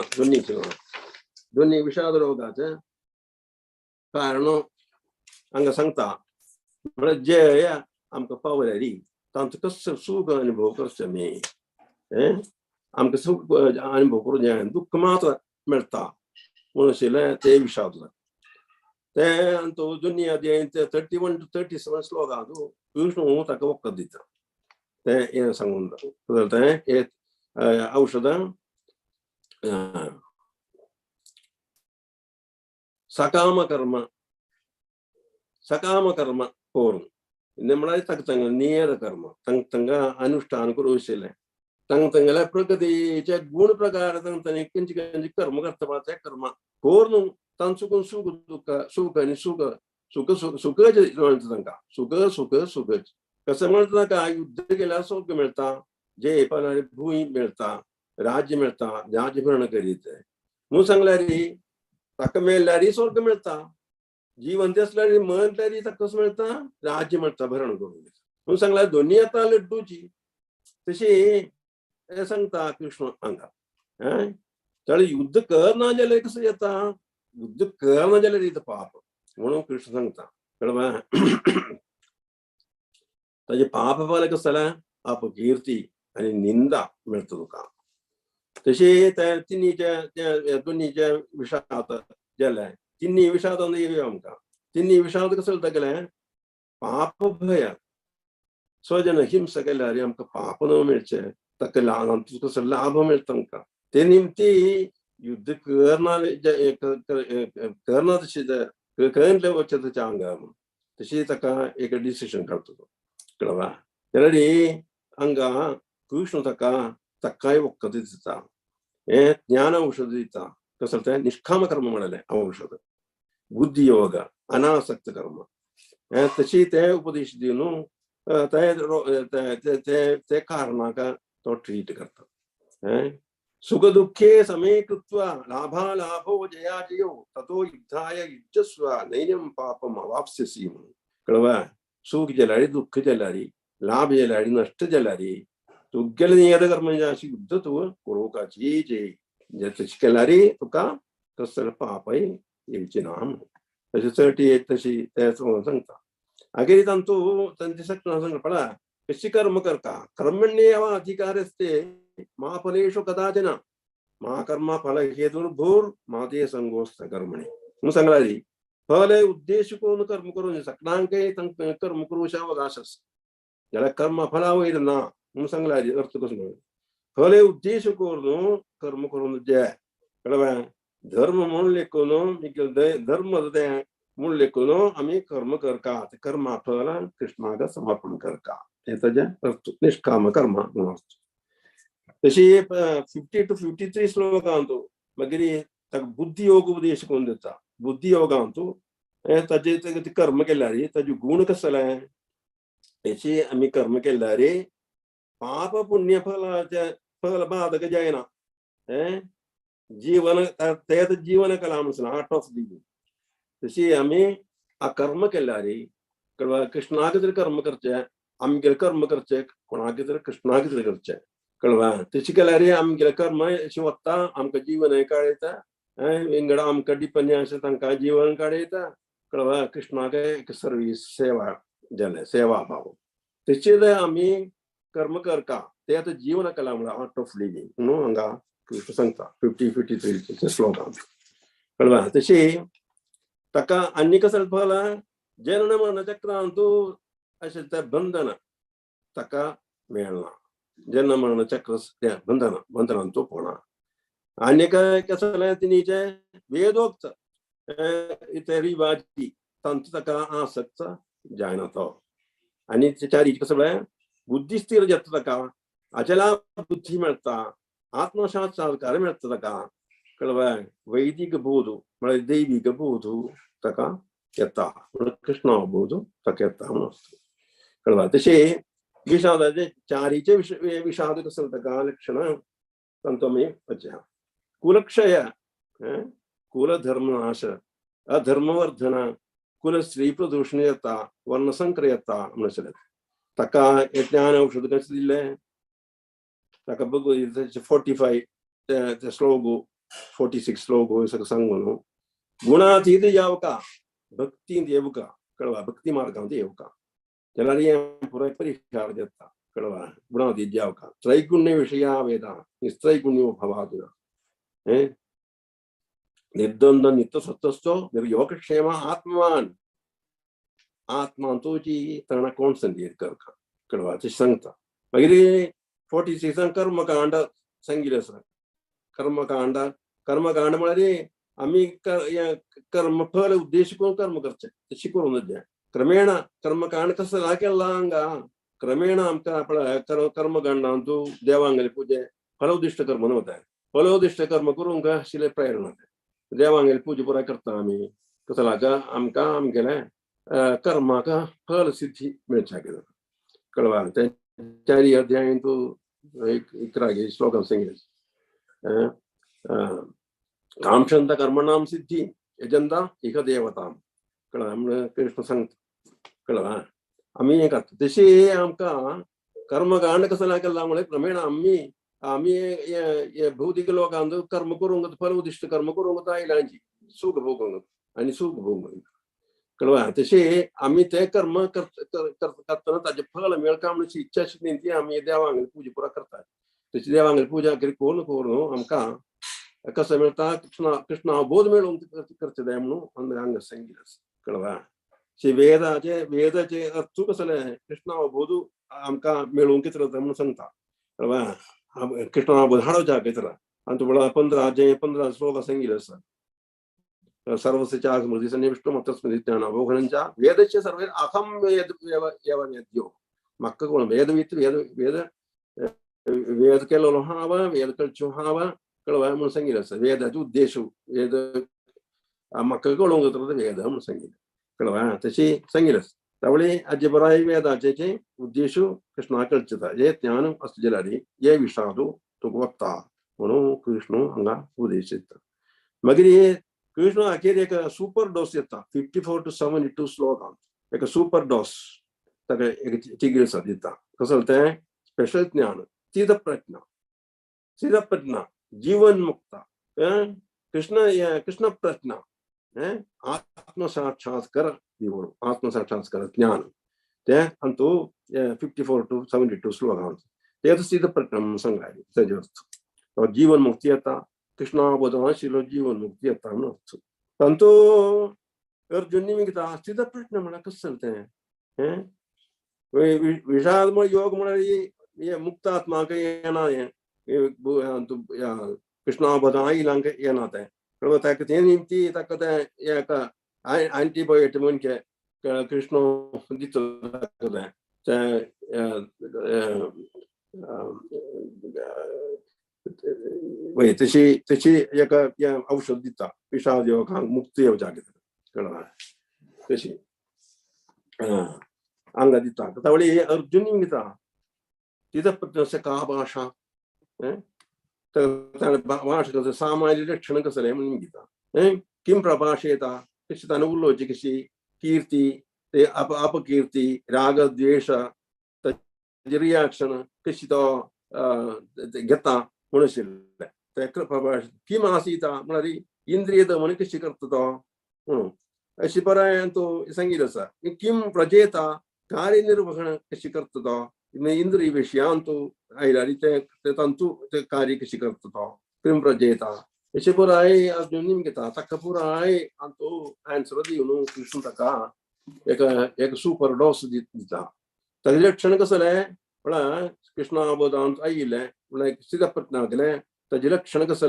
दोन्ही विषाद रोगाचे कारण हांगा सांगता म्हळ्यार जे आमकां पावल्यारी तांचो कसो सूख अनुभव करचो आमी आमकां सूख अनुभव करूं जाय दुःख मात्र मेळटा म्हणून आशिल्लें ते विषाद ते तो दोन्ही अध्याय 31 to 37 श्लोकांत कृष्ण ताका वखद दिता ते सांगून हे औषध सकाम कर्म करून म्हळ्यार ताका नियत कर्म तांकां अनुष्ठान करूं आशिल्लें तांगेल्या प्रगतीचे गुण प्रकार तांणी खंयची खंयची कर्म करता ते कर्म करून तांचो सुख दुःख सुख आनी सुख सुख सुख तांकां सुख सुख सुख कसं म्हणटा ताका युद्ध केल्यार सुख मेळटा जे पानार भूंय मेळटा राज्य मेळटा राज्य भरण करीत म्हणून सांगल्यार ताका मेळल्यार स्वर्ग मेळटा जिवंत असल्यार मरल्यार ताका कसं मेळटा राज्य मेळटा भरण करून म्हणून सांगल्यार दोन्ही आतां लड्डूची तशी सांगता कृष्ण हांगा जाल्यार युद्ध करना जाल्यार कसं येता युद्ध करना जाल्यार येता पाप म्हणून कृष्ण सांगता कळवा ताजे पाप फल कसं जाल्यार अपकीर्ती आणि निंदा मेळटा तुका तशी त्या तिन्हीच्या दोन्हीच्या विशयात गेल्यार तिन्ही विशयात येवया आमकां तिन्ही विशयात कसं जाता गेल्यार पाप भय स्वजन हिंसा केल्यार आमकां पाप न मेळचे ताका कसो लाभ मेळटा आमकां ते निमती युद्ध करना तशी करले वचचे ताच्या हांगा तशी ताका एक डिसिशन काडटा कळवा जाल्यार हांगा कृष्ण ताकाय वखद दिता हे ज्ञान औषध दिता कसं ते निष्काम कर्म म्हळेलें औषध बुद्धी योग अनासक्त कर्म तशी ते उपदेश दिवन ते कारणाक तो ट्रीट करता सुख दुःखे समे कृत्वा लाभालाभो जयाजयो ततो युद्धाय युज्यस्व नैनम पापम अवाप्स्यसि म्हणून कळवा सुख जाल्यार दुःख जाल्यार लाभ जाल्यारी नश्ट जाल्यारी तुगेले नियत कर्म अशी युद्ध तू करूकाची जे तशी केल्यारी तुका कसले पापय येवची ना तशी 38 तशी तेच सांगता अगेरी तांतू तांची सगळं सांगता पळा कशी कर्म करता कर्मण्येव अधिकारस्ते मा फलेषु कदाचन मा कर्म फल हेतुर्भूर मा ते संगोस्त कर्मणे म्हणून सांगलारी फल उद्देश करून कर्म करून सगळ्यांक कर्म करूच्या अवकाश ज्याला कर्म फला वयर ना म्हणून सांगलारी अर्थ कसं फले उद्देश करून कर्म करून जे कळवा धर्म म्हणून लेखून धर्म म्हणून लेखून आम्ही कर्म करता कर्म फल कृष्णाक समर्पण करता हे त्याचे अर्थ निष्काम कर्म म्हणून तशी 50 to 53 श्लोकांतू मागीर बुद्धी योग उपदेश करून दिता बुद्धी योगांतू ताजे कर्म केल्यारी ताजे गुण कसले याची आम्ही कर्म केल्यारी पाप पुण्य फलाचे फल बाधक जायना जीवन तेच जीवन कला म्हणून आर्ट ऑफ लिव्हिंग तशी आम्ही आ कर्म केल्यारी कळवा कृष्णाक तरी कर्म करचे आमगे कर्म करचे कोणाक तरी कृष्णाक तरी करचे कळवा तशी केल्यारी आमगे कर्म अशी वता आमकां जीवन काडयता विंगडा आमकां डिपेंड अशें तांकां जीवन काडयता कळवा कृष्णाक एक सर्वीस सेवा जाले सेवा भाव तशें आमी कर्म करता ते आतां जीवन कला म्हणल्यार आर्ट ऑफ लिव्हिंग म्हणून हांगा कृष्ण सांगता 50-53 श्लोकांत कळवा तशी ताका आनी कसले फल जनन मरण चक्रांतू अशें ते बंधन ताका मेळना जन्म मरण चक्र बंधनांतू पडना आनी काय कसले तिणीचे वेदोक्त इथे रिवाजी तांचो ताका आसक्त जायना तो आनी चारी कसले बुद्धी स्थिर जाता ताका अचला बुद्धी मेळटा आत्मसाक्षात्कार मेळटा ताका कळवा वैदिक बोध म्हळ्यार दैविक बोध ताका येता कृष्ण बोध ताका येता म्हणून कळवा तशे विषादाचे चारीचे विषाद कसले ताका लक्षण तांचो आमी वचया कुलक्षय कुलधर्मनाश अधर्मवर्धन कुल स्त्री प्रदूषण येता वर्णसंकर येता म्हणून ताका ज्ञान औषध कशें दिलें ताका भगवत 45 ते श्लोक 46 श्लोक सगळं सांगून गुणातीत येवका भक्ती येवका कळवा भक्ती मार्गांत येवका जाल्यार पुराय परिहार जाता कळवा गुणातीत येवका त्रैगुण्य विशया वेदा निस्त्रैगुण्यो भवादुना निर्द्वंद नित्य सत्तस्थो निर्योगक्षेम आत्मवान आत्मा तुझी तरणा कोण संगीत करता कळवा ते सांगता मागीर 46 कर्मकांड सांगिल्लें आसा कर्मकांड म्हळ्यार आमी कर्मफल उद्देश करून कर्म करचे तशी करून जाय क्रमेण कर्मकांड कसला केला हांगा क्रमेण आमकां आपल्या कर्मकांडांतू देवांगेले पुजे फलोदिश्ट कर्म नवता फलोदिश्ट कर्म करूंक आशिल्ले प्रेरणा देवांगेले पुजा पुराय करता आमी कसला आमकां आमगेले कर्माक फल सिद्धी मेळच्या कितें कळवा ते चारी अध्यायांतू 11 श्लोकांत सांगिल्लें कामशंत कर्मणाम सिद्धी यजंता इक देवताम कळवा म्हणून कृष्ण सांगता कळवा आमी हें करता तशी आमकां कर्मकांड कसला केला म्हळ्यार क्रमेण आमी भौतिक लोकांत कर्म करूंक फल उदिश्ट कर्म करूंक आयलांची सूख भोगूंक आनी सूख भोगूंक कळवा तशें आमी ते कर्म करतना ताजें फल मेळटा म्हणून इच्छा ती आमी देवांगेली पुजा पुरा करतात तशी देवांगेली पुजा करून आमकां कसं मेळटा कृष्णा बोध मेळोवंक करचे जाय म्हणून हांगा सांगिल्लें कळवा वेदाचे अर्थ कसले कृष्णा बोध आमकां मेळोवंक कितें जाता म्हणून सांगता कळवा कृष्णा बोध हाडोवच्या कितें आनी तुका 15 श्लोक सांगिल्ले आसा सर्वस्य स्मृति सन्निविष्टो मतस्मृति ज्ञानावोघनंचा वेदस्य सर्वे अहम वेद एव वेद्यो म्हाका कोण वेद वेद केलेलो हावा वेद करच्यो हावा कळवा म्हणून सांगिल्लें आसा वेदाचो उद्देश वेद म्हाका कळोवंक जाता वेद म्हणून सांगिल्लें कळवा तशी सांगिल्लें आसा त्यावेळी हाजे बराय वेदाचे उद्देश कृष्णा कळचेता हे ज्ञान असले जाल्यार हे विशादू तुका वता म्हणून कृष्ण हांगा उपदेश दिता मागीर कृष्ण अखेर एक सुपर डोस येता 54 to 72 श्लोकांत एक सुपर डोस ताका एक चिकित्सा दिता कसं जालें स्पेशल ज्ञान स्थित प्रज्ञा जीवन मुक्ता कृष्ण प्रज्ञा आत्म साक्षात्कार दिवण आत्म साक्षात्कार ज्ञान ते अंतु 54 to 72 श्लोकांत ते स्थित प्रज्ञा संगायी तेजे अर्थ जीवन मुक्ती आता कृष्णाबोधाशिलो जीवन मुक्ती आता म्हणून अर्थ अंतु अर्जुन निमित्ता स्थित प्रज्ञा म्हणा कसं जालें विषाद योग ये मुक्त आत्मा के येना कृष्णाबोधाई लंग येना तक निम्ति तक एक एंटीबायोटिक मन के कृष्ण दित तशी तशी एक औषध दिता विषाद योग मुक्ती जागे कळवा तशी अंग दिता तवळी अर्जुन निमित्ता तिथं प्रश्न का भाषा भाषा सामान्य लक्षण कसं म्हणून गीता किं प्रभाषेता कशी त्यानं उल्लोची कशी कीर्ती ते अपकीर्ती राग द्वेष रियाक्शन कशी तो घेता म्हणून किम आसीता म्हणारी इंद्रिय दमन कशी करता तो म्हणून अशी पराय तो सांगितलं आसा किम प्रजेता कार्यनिर्वहण कशी करता तो इंद्रिय विषयांतू आयलारी ते तंतु ते कार्य कशी करता तो किम प्रजेता अशी पुराय अर्जुन निमता तक पुराय अंतु आन्सर दिवन कृष्ण तका एक सुपर डोस दिता ताजे लक्षण कसं म्हळ्यार कृष्णाबोधांत आयिल्ले म्हळ्यार स्थित प्रज्ञा केले ताजे लक्षण कसं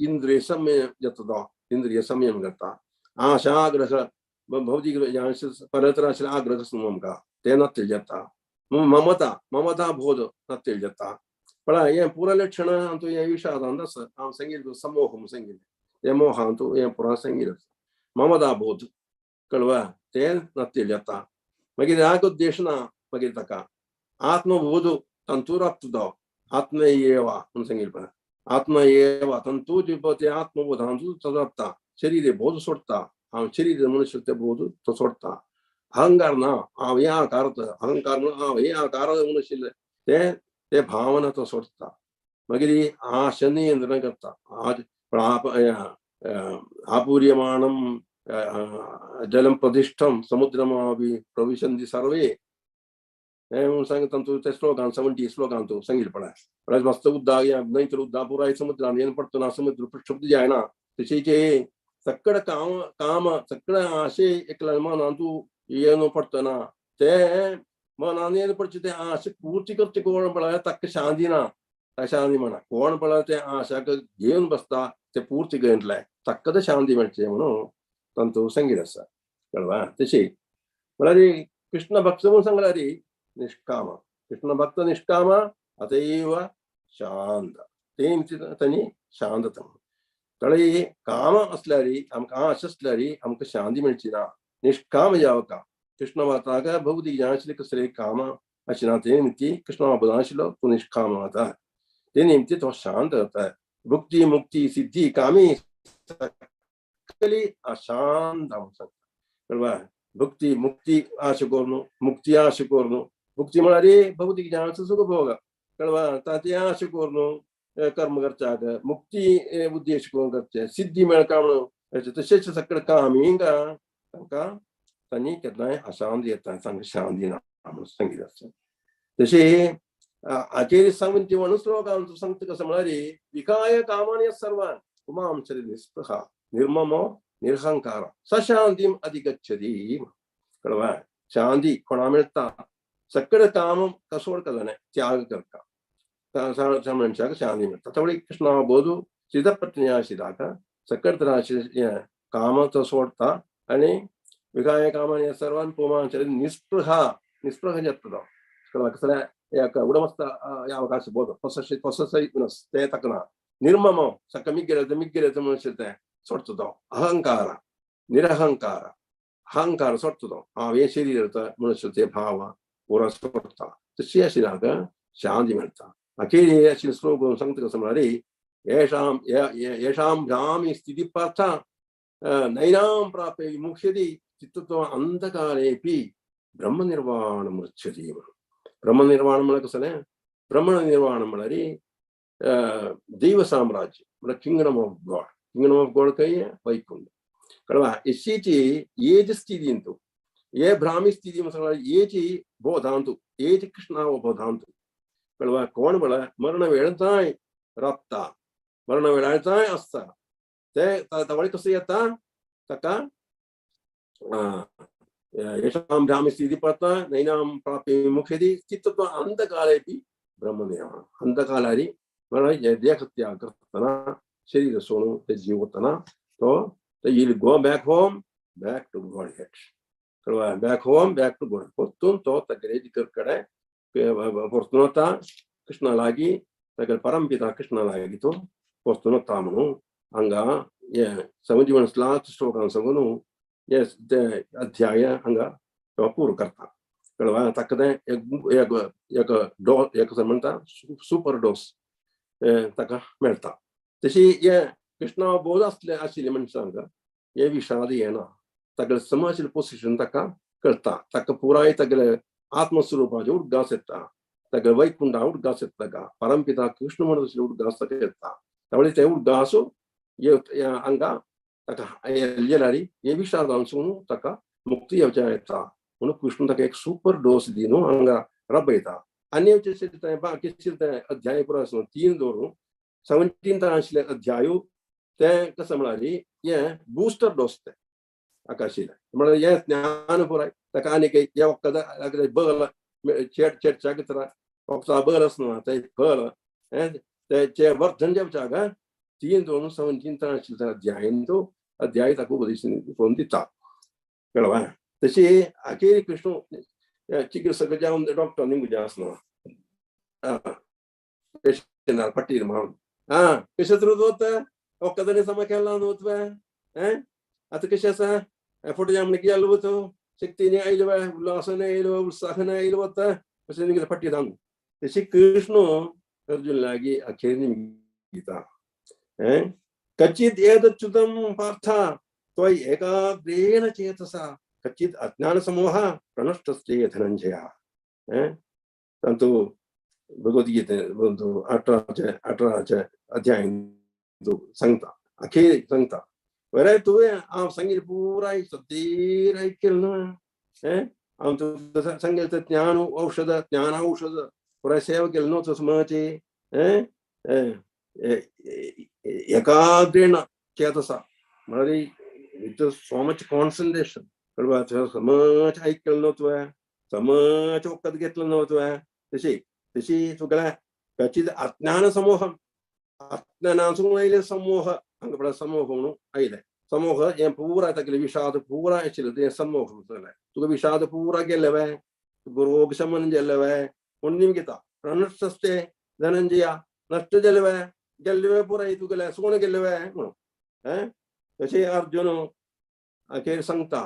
इंद्रिय संयम जाता इंद्रिय संयम करता आशा आग्रह भौतिक परतराशिल आग्रह कसं आमकां ते नत्ते जाता ममता बोध नत्ते जाता पण ये पुरा लक्षण अंतु ये विषादांत आसा हांव सांगिल्लें समोहम सांगिल्लें ते मोहांतू ये पुरा सांगिल्लें ममता बोध कळवा ते नत्ते जाता मागीर राग द्वेष ना मागीर ताका आत्मबोध तंतू राखता आत्म एवा म्हणून सांगिल्लें आत्म एवा तंतू ते आत्मबोधांतू चलता शरीर बोध सोडता हांव शरीर मनुष्य ते बोध तो सोडता अहंकार ना हांव हे आकार अहंकार हांव हे आकार मनुष्य ते भावना तो सोडता मागीर आशा नियंत्रण करता आपूर्यमाणं जलम प्रतिष्ठम समुद्रमापि प्रविशन्ति सर्वे सांगता ते श्लोकान 70 श्लोकांत सांगिल्लें मस्त उद्दा नैतर उद्दा पुराय समुद्रान ಏನು ಪಡ್ತಾನ समुद्र प्रक्षुब्ध जायना तशेचे सक्कड काम सक्कड आशे एकला मनांतू ಏನು पडताना ते मनान ಏನು पडचे ते आशे पूर्ती करचे कोण पळय तक्क शांती ना शांती म्हणा कोण पळय ते आशाक घेवन बसता ते पूर्ती घेतले तक्क ते शांती मेळचे म्हणून तंतू सांगिल्लें आसा कळवा तशी म्हळ्यार कृष्ण भक्त म्हणून सांगल्यार निष्काम कृष्ण भक्त निष्काम अतैव शांत तेनी शांतता तळी काम असल्यार आमकां आश असल्यार आमकां शांती मेळची ना निष्काम जावका कृष्ण भक्ताक भौतिक ज्ञानाशिल्ले कसले काम आशिना ते निमित्ती कृष्ण भक्त आशिल्लो तो निष्काम जाता ते निमित्ती तो शांत जाता भुक्ती मुक्ती सिद्धी कामी अशांत कळवा भुक्ती मुक्ती आश करून मुक्ती आश करून मुक्ती म्हळ्यार भौतिक ज्ञानाचो सुख भोग कळवा ताची आश करून कर्म करचाक मुक्ती उद्देश करून करचे सिद्धी मेळका म्हणून तशेंच सकल कामिंगा तांकां तांणी केन्नाय अशांत येता तांकां शांती ना म्हणून सांगिल्लें आसा तशें हाचेर 71 श्लोकांत सांगता कसं म्हळ्यार विकाय कामानी सर्वान पुमां शरीर निस्पृहा निर्ममो निरहंकार सशांतीम अधिगच्छति कळवा शांती कोणा मेळटा सकल काम कसोड केल्याने त्याग करता मनशाक शांती मेळटा त्यावेळी कृष्णा बोधू सिद्ध प्रज्ञा आशिल्ल्याक सकल तरांचे काम तो सोडता आनी विकाय कामानी सर्वान पुमां शरीर निस्पृह जाता कळवा कसले उडमस्त अवकाश बोध ते तकना निर्ममो सक मिग्गिरेत मनुष्य ते सोडता तो अहंकार निरहंकार अहंकार सोडता तो हांव हे शरीर मनुष्य ते भाव पुरा सोडता तशी आशिल्ल्याक शांती मेळटा अखेर आशिल्ले श्लोक सांगता कसं म्हळ्यार येषां भ्रामी स्थिती पार्था नैनां प्राप्य विमुह्यति चित्तो अंधकारेपि ब्रह्म निर्वाणम उच्यते ब्रह्म निर्वाणम कसले ब्रह्म निर्वाणम देव साम्राज्य किंगडम ऑफ गॉड कहिए वैकुंठ कड़वा इसी ये स्थिति तो ये भ्रामी स्थिति मतलब ये बोधांतु ये कृष्ण बोधांतु कड़वा कौन बड़ा मरण वेड़ताय रप्ता मरण वेड़ताय अस्ता ते तवळी कसे येता तका येषां भ्रामी स्थिति पड़ता नैनां प्राप्य मुखेदि चित्तत्व अंधकालेपि ब्रह्म निर्वाण अंधकालारि मरण ये देहत्याग करतना शरीर सोनु ते जीवतना तो you'll go back home, back to Godhead. Back home, back to God. Portun to tagredi kerkade, portunota Krishna lagi, tagal parampita Krishna lagi to portunota manu anga yeah 71 last stroke on sagunu yes the adhyaya anga pur karta. Kalwa takade ek samanta super dose taka melta. Tशी yeah Krishna बोध असले मनसांगा ये विषाद येना तगल समाजल position तका करता तक पूरा तगल आत्मस्वरूप उद्गासेता तगल वैकुंठ उद्गासेता परमपिता कृष्ण मनस उद्गासता तवळी ते उद्गासो ये अंगा तका येलारी ये विषाद अंशुनु तका मुक्ति अवजायता उन कृष्ण तक एक सुपर डोस दिनो अंगा रबैता अन्य चेते बाकी चेते अध्याय पूरा 3 दोरो 17 अध्यायो ते कसं म्हणाली ये बूस्टर डोस ते आकाशीला म्हणजे ये ज्ञान पुराय त्या आणि काही या वक्ता अगदी बघला चेट चागतरा वक्ता बघलास ना ते बघला ते वर्धन जेव जागा 3:17 अध्याय तक उपदेशन कोण दिता कळवा तशी अखेरी कृष्ण चिकित्सक जाऊन डॉक्टर निघू जास ना पेशंट पट्टी मारून कशात रोज होतं ओक्कादने समय केला नव्हतं आता कशाचा फोटो जामने केलं होतं शक्तीने आईल उल्हासाने आईल उत्साहाने आईल होता कसं निघालं पट्टी धावून तशी कृष्ण अर्जुन लागी अखेरने गीता कच्चित एतच्युतं पार्थ त्वयि एकाग्रेण चेतसा कच्चित अज्ञान समूह प्रणष्टस्ते धनंजय परंतु भगवद्गीते 18 अध्याय सांगता अखेर सांगता बरं तू सांगेल पुरा सत्तेर ऐकेल ना आमचं सांगेल तर ज्ञान औषध पुरा सेवा केलं नव्हतं समाचे एकाग्रेण चेतसा म्हणाली इथं सो मच कॉन्सन्ट्रेशन कळवा समाज ऐकलं नव्हतं समाज ओक्कात घेतलं नव्हतं तशी तुला कचित अज्ञान समूह अज्ञानांसून समूह अंगपड़ा समूह आइले समूह ये पूरा तकले विषाद पूरा चलते समूह तुका विषाद पूरा गेलवे रोग शमन जलवे पुण्यम गीता प्रणष्टस्ते धनंजय नष्ट जलवे पूरा तुकले सोन गेलवे तसे अर्जुन अखेर सांगता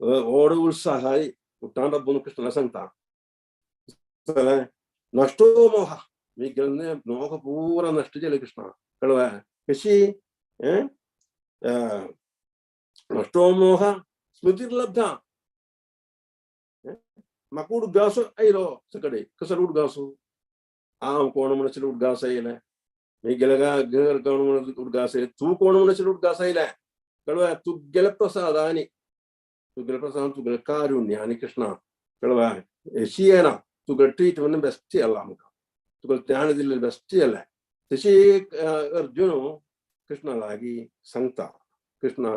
ओढ उत्साह उठाण बन कृष्णाला सांगता नष्टो मोह मी गेलने मोह पूरा नष्ट झाले कृष्णा कळवा कशी नष्टो मोह स्मृतिर्लब्धा माका उडगास आयलो सकडे कसं उडगासू कोण म्हणशील उडगास आयलाय मी गेलं का घर कोण म्हणत उडगास आहे तू कोण म्हणशील उडगास आयलाय कळवा तू गेलं प्रसादाने तुगेल कारुण्य आणि कृष्णा कळवा शी आहे ना तुगेल ट्रीटमेंट बेस्ट अಲ್ಲ आमकां तुगेल ज्ञान दिल्लें बेस्ट अಲ್ಲ तशी अर्जुन कृष्णा लागी सांगता कृष्णा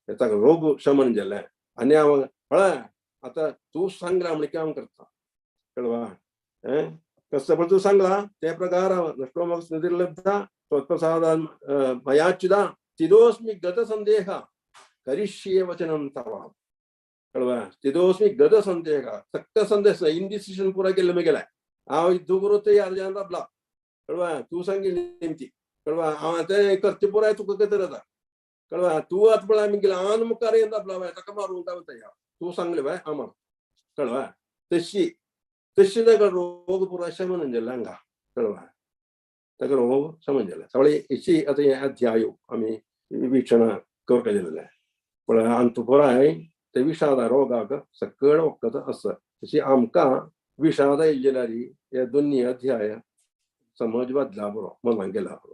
ताका रोग शमन जालें आनी हांव पळय आतां तू सांगला म्हण काम करता कळवा कसं पण तू सांगला ते प्रकार नष्टो मोह स्मृतिर्लब्धा त्वत्प्रसादान् मयाच्युता चिदोऽस्मि गत संदेह करिष्ये वचनं तव कळवा चिदोऽस्मि गत संदेह सक्त संदेश इंडिसिजन पूरा केलं मी गेलाय हांव दुगरो तयार जावन राबला कळवा तू सांगिल्ली नेमकी कळवा हांव ते करचे पुराय तुका खबर आसा कळवा तू आतां पळय आमी गेला आन मुखार येवन राबला बाय ताका मारून तयार तू सांगले बाय आम्हाला कळवा तशी ताका रोग पुरा शमन जालें हांगा कळवा ताका रोग शमन जालें सगळे इशी आतां हे अध्याय आमी वीक्षण करता गेलेले पण अंत पुराय ते विषादा रोगाक सकळ वखद आसा तशी आमकां विषाद येयल्यार हे दोन्ही अध्याय समज बदला बरो मनान गेला बरो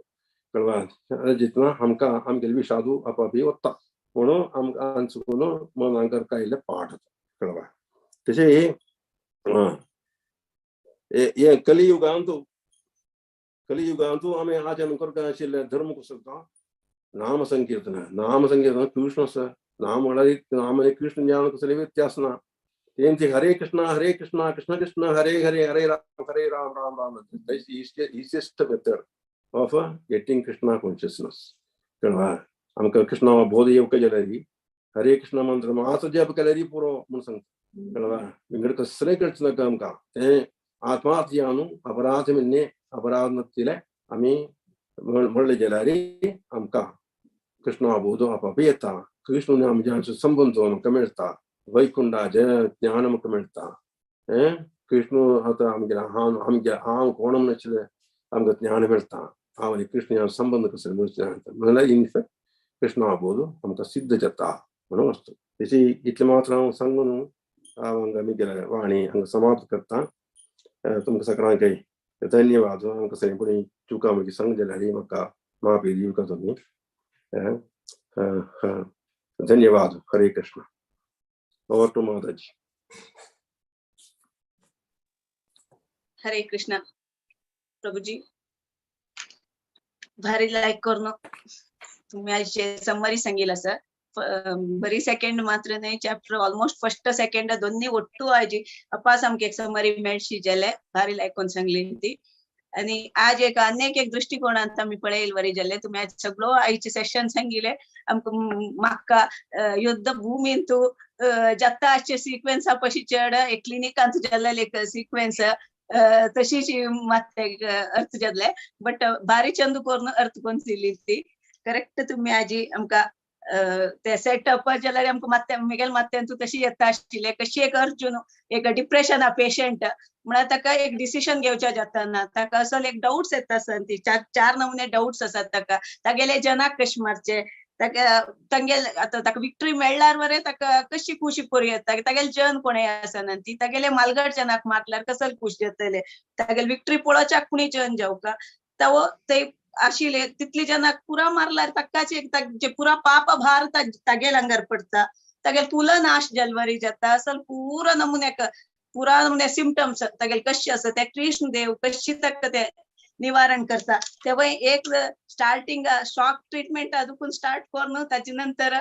कळवा जितना आमकां आमगेले विषादू आपापी वता म्हणून आमकां चुकून मनांकर कायले पाठ कळवा तशें हे कलियुगांतू आमी आचरण करता आशिल्ले धर्म कसो नाम संकीर्तन कृष्ण आसा नाम म्हळ्यार नाम आनी कृष्ण ज्ञान कसले व्यत्यास ना तेंची हरे Krishna Krishna Krishna Hare Hare Hare Ram Ram Ram easiest method of getting Krishna consciousness कळवा आमकां कृष्णा बोध येवंक जाल्यार हरे कृष्ण मंत्र मात जप केल्यार पुरो म्हूण सांगता कळवा विंगड कसलें करचें नाका आमकां तें आत्मार्थ न्हू अपराध म्हणणे अपराध नासले आमी म्हणलें जाल्यार आमकां कृष्णा बोध आपापी येता कृष्ण आमचे संबंध आमकां मेळटा वैकुंठा ज्ञान आमकां मेळटा कृष्ण आतां आमगे हांव कोण म्हूण आशिल्लें आमकां ज्ञान मेळटा हांव आनी कृष्ण संबंध कसले म्हणल्यार इनफॅक्ट कृष्णा बोध आमकां सिद्ध जाता म्हणून आसता तेची इतलें मात्र हांव सांगून हांव आमगे वाणी हांगा समाप्त करता तुमकां सगळ्यांक धन्यवाद आमकां सगळें चुका म्हजी सांग जाल्यार म्हाका माफी दिवका तुमी धन्यवाद हरे कृष्ण ओवर टू माताजी हरे कृष्ण प्रभुजी भारी लायक करून तुम्ही आज समरी सांगितलं सर बरी सेकंड मात्र नाही चॅप्टर ऑलमोस्ट फर्स्ट सेकंड दोन्ही ಒಟ್ಟು आजी अपास आमके समरी मेळशी जाले भारी लायक कोण सांगली ती आणि आज एक अनेक एक दृष्टिकोनांत आम्ही पळेल वरी जाले तुम्ही आज सगळो आईचे सेशन सांगिले आमकां म्हाका युद्ध भूमींतू जत्ताचे सिक्वेन्स पशी चड एक क्लिनिकांत जाल्ले एक सिक्वेन्स तशीच मात अर्थ जाल्ले बट भारी चंद करून अर्थ कोण दिली ती करेक्ट तुम्ही आजी आमकां ते सेटअप जाल्यार आमकां मात्या मिगेल मात्यांतू तशी येता आशिल्ले कशी एक अर्जून एक डिप्रेशन पेशंट म्हळ्यार ताका एक डिसिशन घेवचे जातना ताका असो एक डाउट्स येता आसत ती चार नमुने डाउट्स आसात ताका तागेले जनाक कशे मारचे तांगेल आतां ताका विक्ट्री मेळ्ळ्यार मरे ताका कशी खुशी करूं येता तागेले जन कोणें आसना ती तागेले मालगड जनाक मारल्यार कसले खूश जातले तागेले विक्ट्री पळोवच्याक कुणी जन जावका ते आशिल्ले तितली जनाक पुरा मारल्यार ताकाच एक जे पुरा पाप भार तागेल आंगार पडता तागेल कुल नाश जलवरी जाता असल पुरो नमुने सिम्पटम्स तागेल कशे आसा ते कृष्ण देव कशी ताका ते निवारण करता तेव्हा एक स्टार्टिंग शॉक ट्रीटमेंट अदुकून स्टार्ट करून ताचे नंतर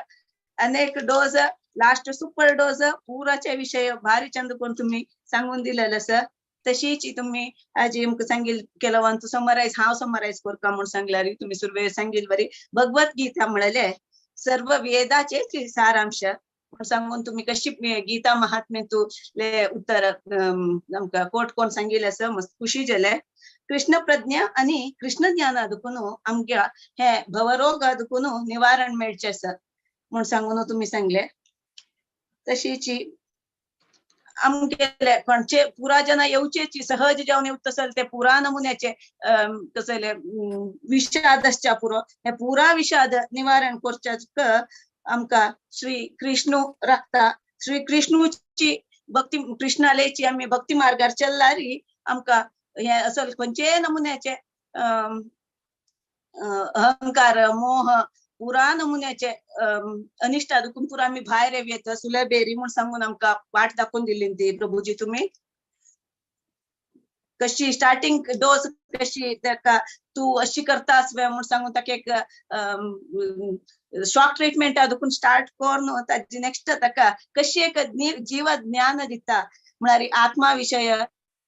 अनेक डोज लास्ट सुपर डोज पुराचे विषय भारी चंद करून तुम्ही सांगून दिलेले सर तशीच तुम्ही आज आमकां सांगिल केलं तू समरायज हांव समरायज करता म्हणून सांगल्यार तुम्ही सुरवे सांगिल बरी भगवद्गीता म्हणले सर्व वेदाचे सारांश सांगून तुम्ही कशी गीता महात्म्यातू ले उत्तर आमकां कोट कोण सांगिल्ले आसा मस्त खुशी जाले कृष्ण प्रज्ञा आणि कृष्ण ज्ञान अदुकून आमच्या हे भवरोग अदुकून निवारण मेळचे आसा म्हणून सांगून तुम्ही सांगले तशीच आमगेले कोणचे पुरा जना येवचे सहज जावन येवत असल ते पुरा नमुन्याचे कसले विषाद आसच्या पुरो हे पुरा विषाद निवारण करच्याक आमकां श्री कृष्ण राखता श्री कृष्णूची भक्ती कृष्णालेची आमी भक्ती मार्गार चल्लारी आमकां हे असल खंयचे नमुन्याचे अहंकार मोह पुरा नमुन्याचे अनिष्ट दुखून पुरा आमी भायर येत सुलभेरी म्हूण सांगून आमकां वाट दाखोवन दिल्ली ती प्रभुजी तुम्ही कशी स्टार्टिंग डोस कशी ताका तू अशी करतास म्हूण सांगून ताका एक शॉक ट्रीटमेंट दुखून स्टार्ट करून ताची नेक्स्ट ताका कशी एक जीव ज्ञान दिता म्हळ्यार आत्मा विशय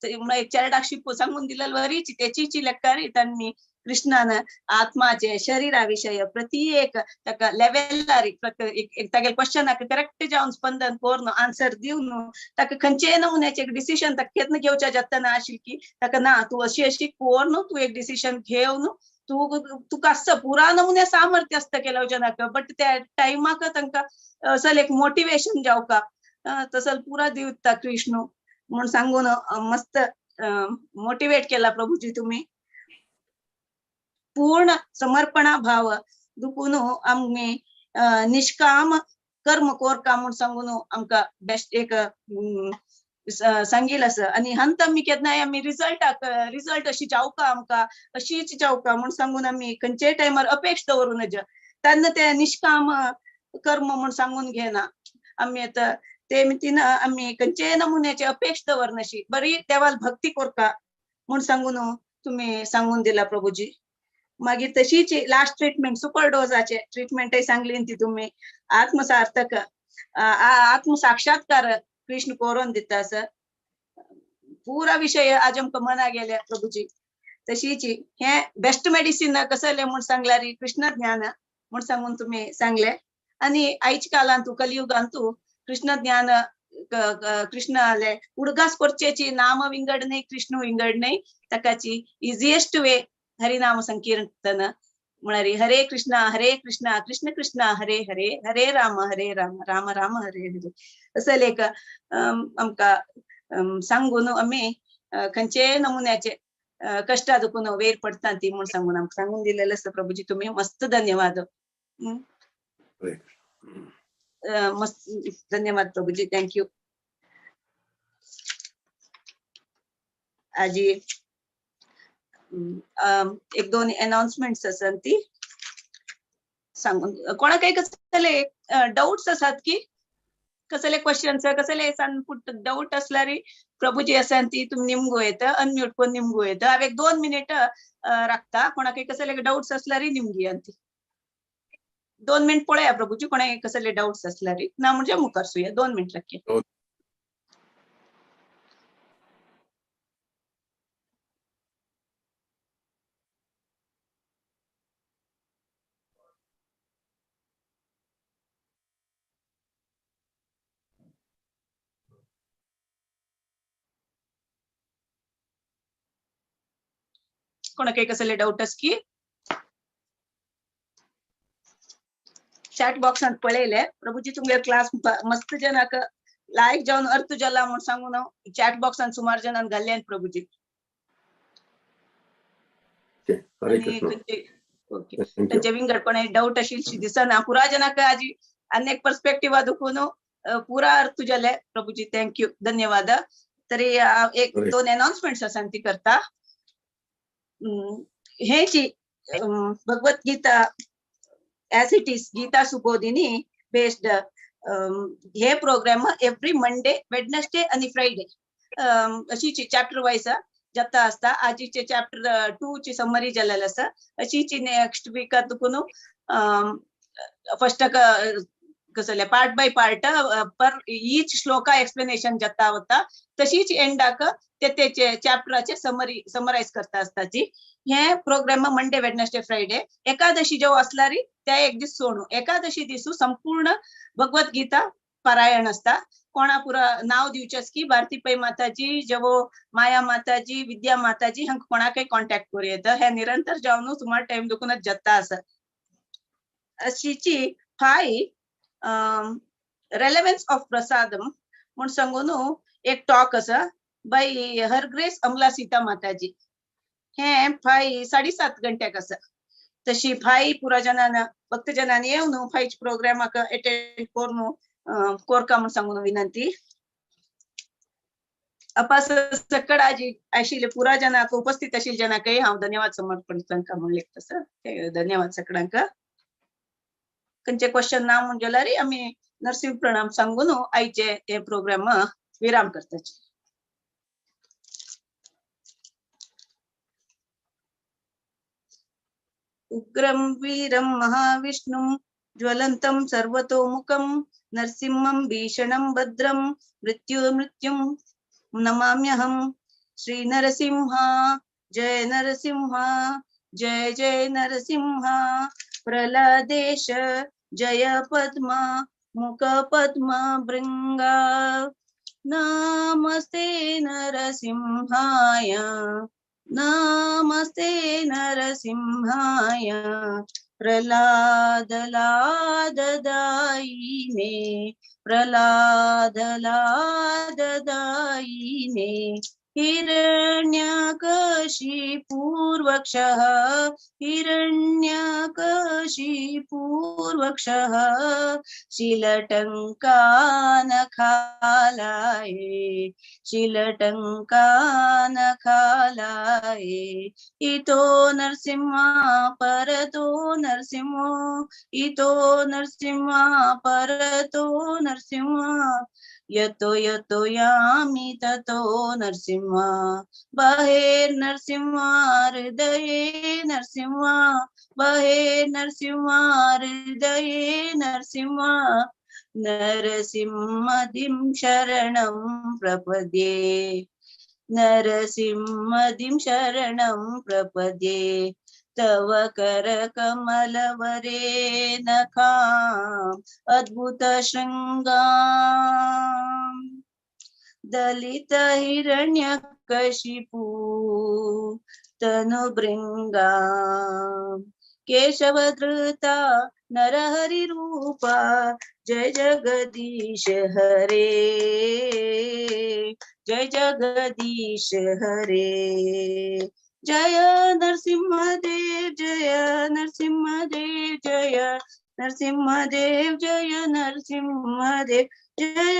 एक चेरडाक शिकू सांगून दिलेली वरीच तेची लेक्कारी तांणी कृष्णान आत्माचे शरीरा विषय प्रति एक ताका लेवलार तागे क्वेश्चनाक करेक्ट जावन स्पंदन करून आन्सर दिवन ताका खंयचे नमुन्याचे एक डिसिशन ताका केन्ना घेवचे जातना आशिल्ली की ताका ना तू अशी कोर न्हू तू एक डिसिशन घेव न्हू तुका आसता पुरा नमुने सामर्थ्य आसता केलो जनाक बट त्या टायमाक तांकां असल एक मोटिवेशन जावका तसल पुरा दिवता कृष्ण म्हणून सांगून मस्त मोटिवेट केला प्रभुजी तुम्ही पूर्ण समर्पणा भाव दुखून आम्ही निष्काम कर्म कोरका म्हूण सांगून आमकां बेस्ट एक सांगिल आसा आनी हंत आमी केन्नाय आमी रिजल्ट अशी जावका आमकां अशीच जावका म्हूण सांगून आमी खंयच्याय टायमार अपेक्षा दवरूं नज तेन्ना ते निश्काम कर्म म्हूण सांगून घेना आमी आतां ते मितीन आमी खंयच्याय नमुन्याची अपेक्षा दवरनाशी बरी देवाल भक्ती कोरका म्हूण सांगून तुम्ही सांगून दिला प्रभूजी मागीर तशीच लास्ट ट्रीटमेंट सुपर डोजाचे ट्रीटमेंटय सांगली ती तुम्ही आत्मसार्थक आत्मसाक्षात्कार कृष्ण कोरोन दिता सर पूरा विषय आज आमकां मना गेल्या प्रभूजी तशीच हे बेस्ट मेडिसिन कसले म्हूण सांगल्यार कृष्ण ज्ञान म्हूण सांगून तुम्ही सांगले आनी आयच्या काळांतू कलियुगांतू कृष्ण ज्ञान कृष्ण आले उडगास करचेची नाम विंगड नाही कृष्ण विंगड नाही ताकाची इजिएस्ट वे हरिनाम संकीर्तन म्हळ्यार हरे कृष्ण कृष्ण कृष्ण हरे हरे हरे राम राम राम हरे हरे असं लेख आमकां सांगून आमी खंयचे नमुन्याचे कष्टा दुखून वेर पडटा ती म्हूण सांगून आमकां सांगून दिलेले आसा प्रभूजी तुम्ही मस्त धन्यवाद मस्त धन्यवाद प्रभूजी थँक्यू आजी एक दोन अनाउन्समेंट्स आसात ती सांगून कोणाकय कसले डाउट्स आसात की कसले क्वेश्चन्स कसले सनपुट डाउट असल्यार प्रभूजी आसा ती तुम्ही निमगो येता अनम्यूट करून निमगो येता हांव एक 2 मिनिट राखता कोणाकय कसले डाउट्स असल्यार निमगी ती 2 मिनिट पळया प्रभूजी कोणाक कसले डाउट्स असल्यार ना म्हणजे मुखार सुया 2 मिनिट राखया कोणाकय कसले डाउट्स की चॅट बॉक्सांत पळयले प्रभूजी तुमगे क्लास मस्त जनाक लायक जावन अर्थ जाला म्हूण सांगून चॅट बॉक्सांत सुमार जणांन घाल्ले प्रभूजी त्यांचे विंगड कोणाक डाउट आशिल्ली दिसना पुरा जनाक आजी अनेक पर्स्पेक्टिव्ह दुखून पुरा अर्थ जाले प्रभूजी थँक्यू धन्यवाद तरी एक 2 अनाउन्समेंट्स आसा ती करता हे जी Bhagavad Gita as it is Gita Subodhini based हे प्रोग्राम एव्हरी मंडे वेडनेसडे आणि फ्रायडे अशी चॅप्टर वायज जाता आसता आजीचे चॅप्टर 2 ची समरी जालेली आसा अशीच नेक्स्ट वीक तुकून फर्स्ट कसले part by part per each shloka explanation जाता होता तशीच एंडाक तेचे चॅप्टराचे समराइज करता आसता ती हे program Monday Wednesday Friday Ekadashi जो असल्यार त्या एक दीस सोडून एकादशी दिसू संपूर्ण भगवद्गीता पारायण असता कोणा पुरा नाव दिवचेस की भारती पै माताजी जवो माया माताजी विद्या माताजी हांक कोणाकय कॉन्टॅक्ट करूं येता हे निरंतर जावन सुमार टाइम दुखूनच जाता आसा अशीची 5 रेलेवेन्स ऑफ प्रसादम म्हूण सांगून एक टॉक आसा बाय हर ग्रेस अमला सीता माताजी हे 5:30 गंटेक आसा तशी 5 पुरा जनान भक्त जनांनी येवन 5 प्रोग्रामाक अटेंड करून कोरका म्हूण सांगून विनंती अपास सकड आजी आशिल्ले पुरा जनाक उपस्थित आशिल्ले जनाकय हांव धन्यवाद समर्पण तांकां म्हूण लेखता सर धन्यवाद सगळ्यांक खंयचे क्वेश्चन ना म्हूण जाल्यार आमी नरसिंह प्रणाम सांगून आयचे हे प्रोग्राम विराम करताचे उग्रं वीरं महाविष्णुं ज्वलन्तं सर्वतोमुखं नरसिंहं भीषणं भद्रं मृत्युं नमाम्यहं श्री नरसिंह जय नरसिंह जय जय नरसिंह प्रहलादेश जय पद्मा मुख पद्मा भृंगा नमस्ते नरसिंहाय नमस्ते नरसिंहाय प्रहलाद लाददायिने हिरण्यकशिपूर्वक्षः हिरण्यकशिपूर्वक्षः शीलटङ्कानखालाये शीलटङ्कानखालाये इतो नरसिंहा परतो नरसिंहो इतो नरसिंहा परतो नरसिंहा यतो यतो यामि ततो नरसिंहा बहे नरसिंहा हृदये नरसिंहा बहे नरसिंहा हृदये नरसिंहा नरसिंहदिं शरणं प्रपद्ये नरसिंहदिं शरणं प्रपद्ये तव करकमलवरे नखाम् अद्भुतशृङ्गाम् दलित हिरण्यकशिपू तनुभृङ्गा केशवधृता नरहरिरूपा जय जगदीश हरे जय जगदीश हरे जय नरसिंहदेव जय नरसिंहदेव जय नरसिंहदेव जय नरसिंहदेव जय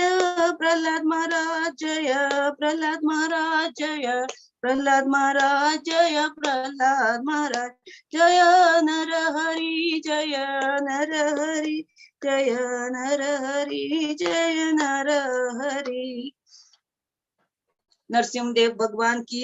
प्रहलाद महाराज जय प्रहलाद महाराज जय प्रहलाद महाराज जय प्रहलाद महाराज जय नरहरि जय नरहरि जय नरहरि जय नरहरि। नरसिंहदेव भगवान की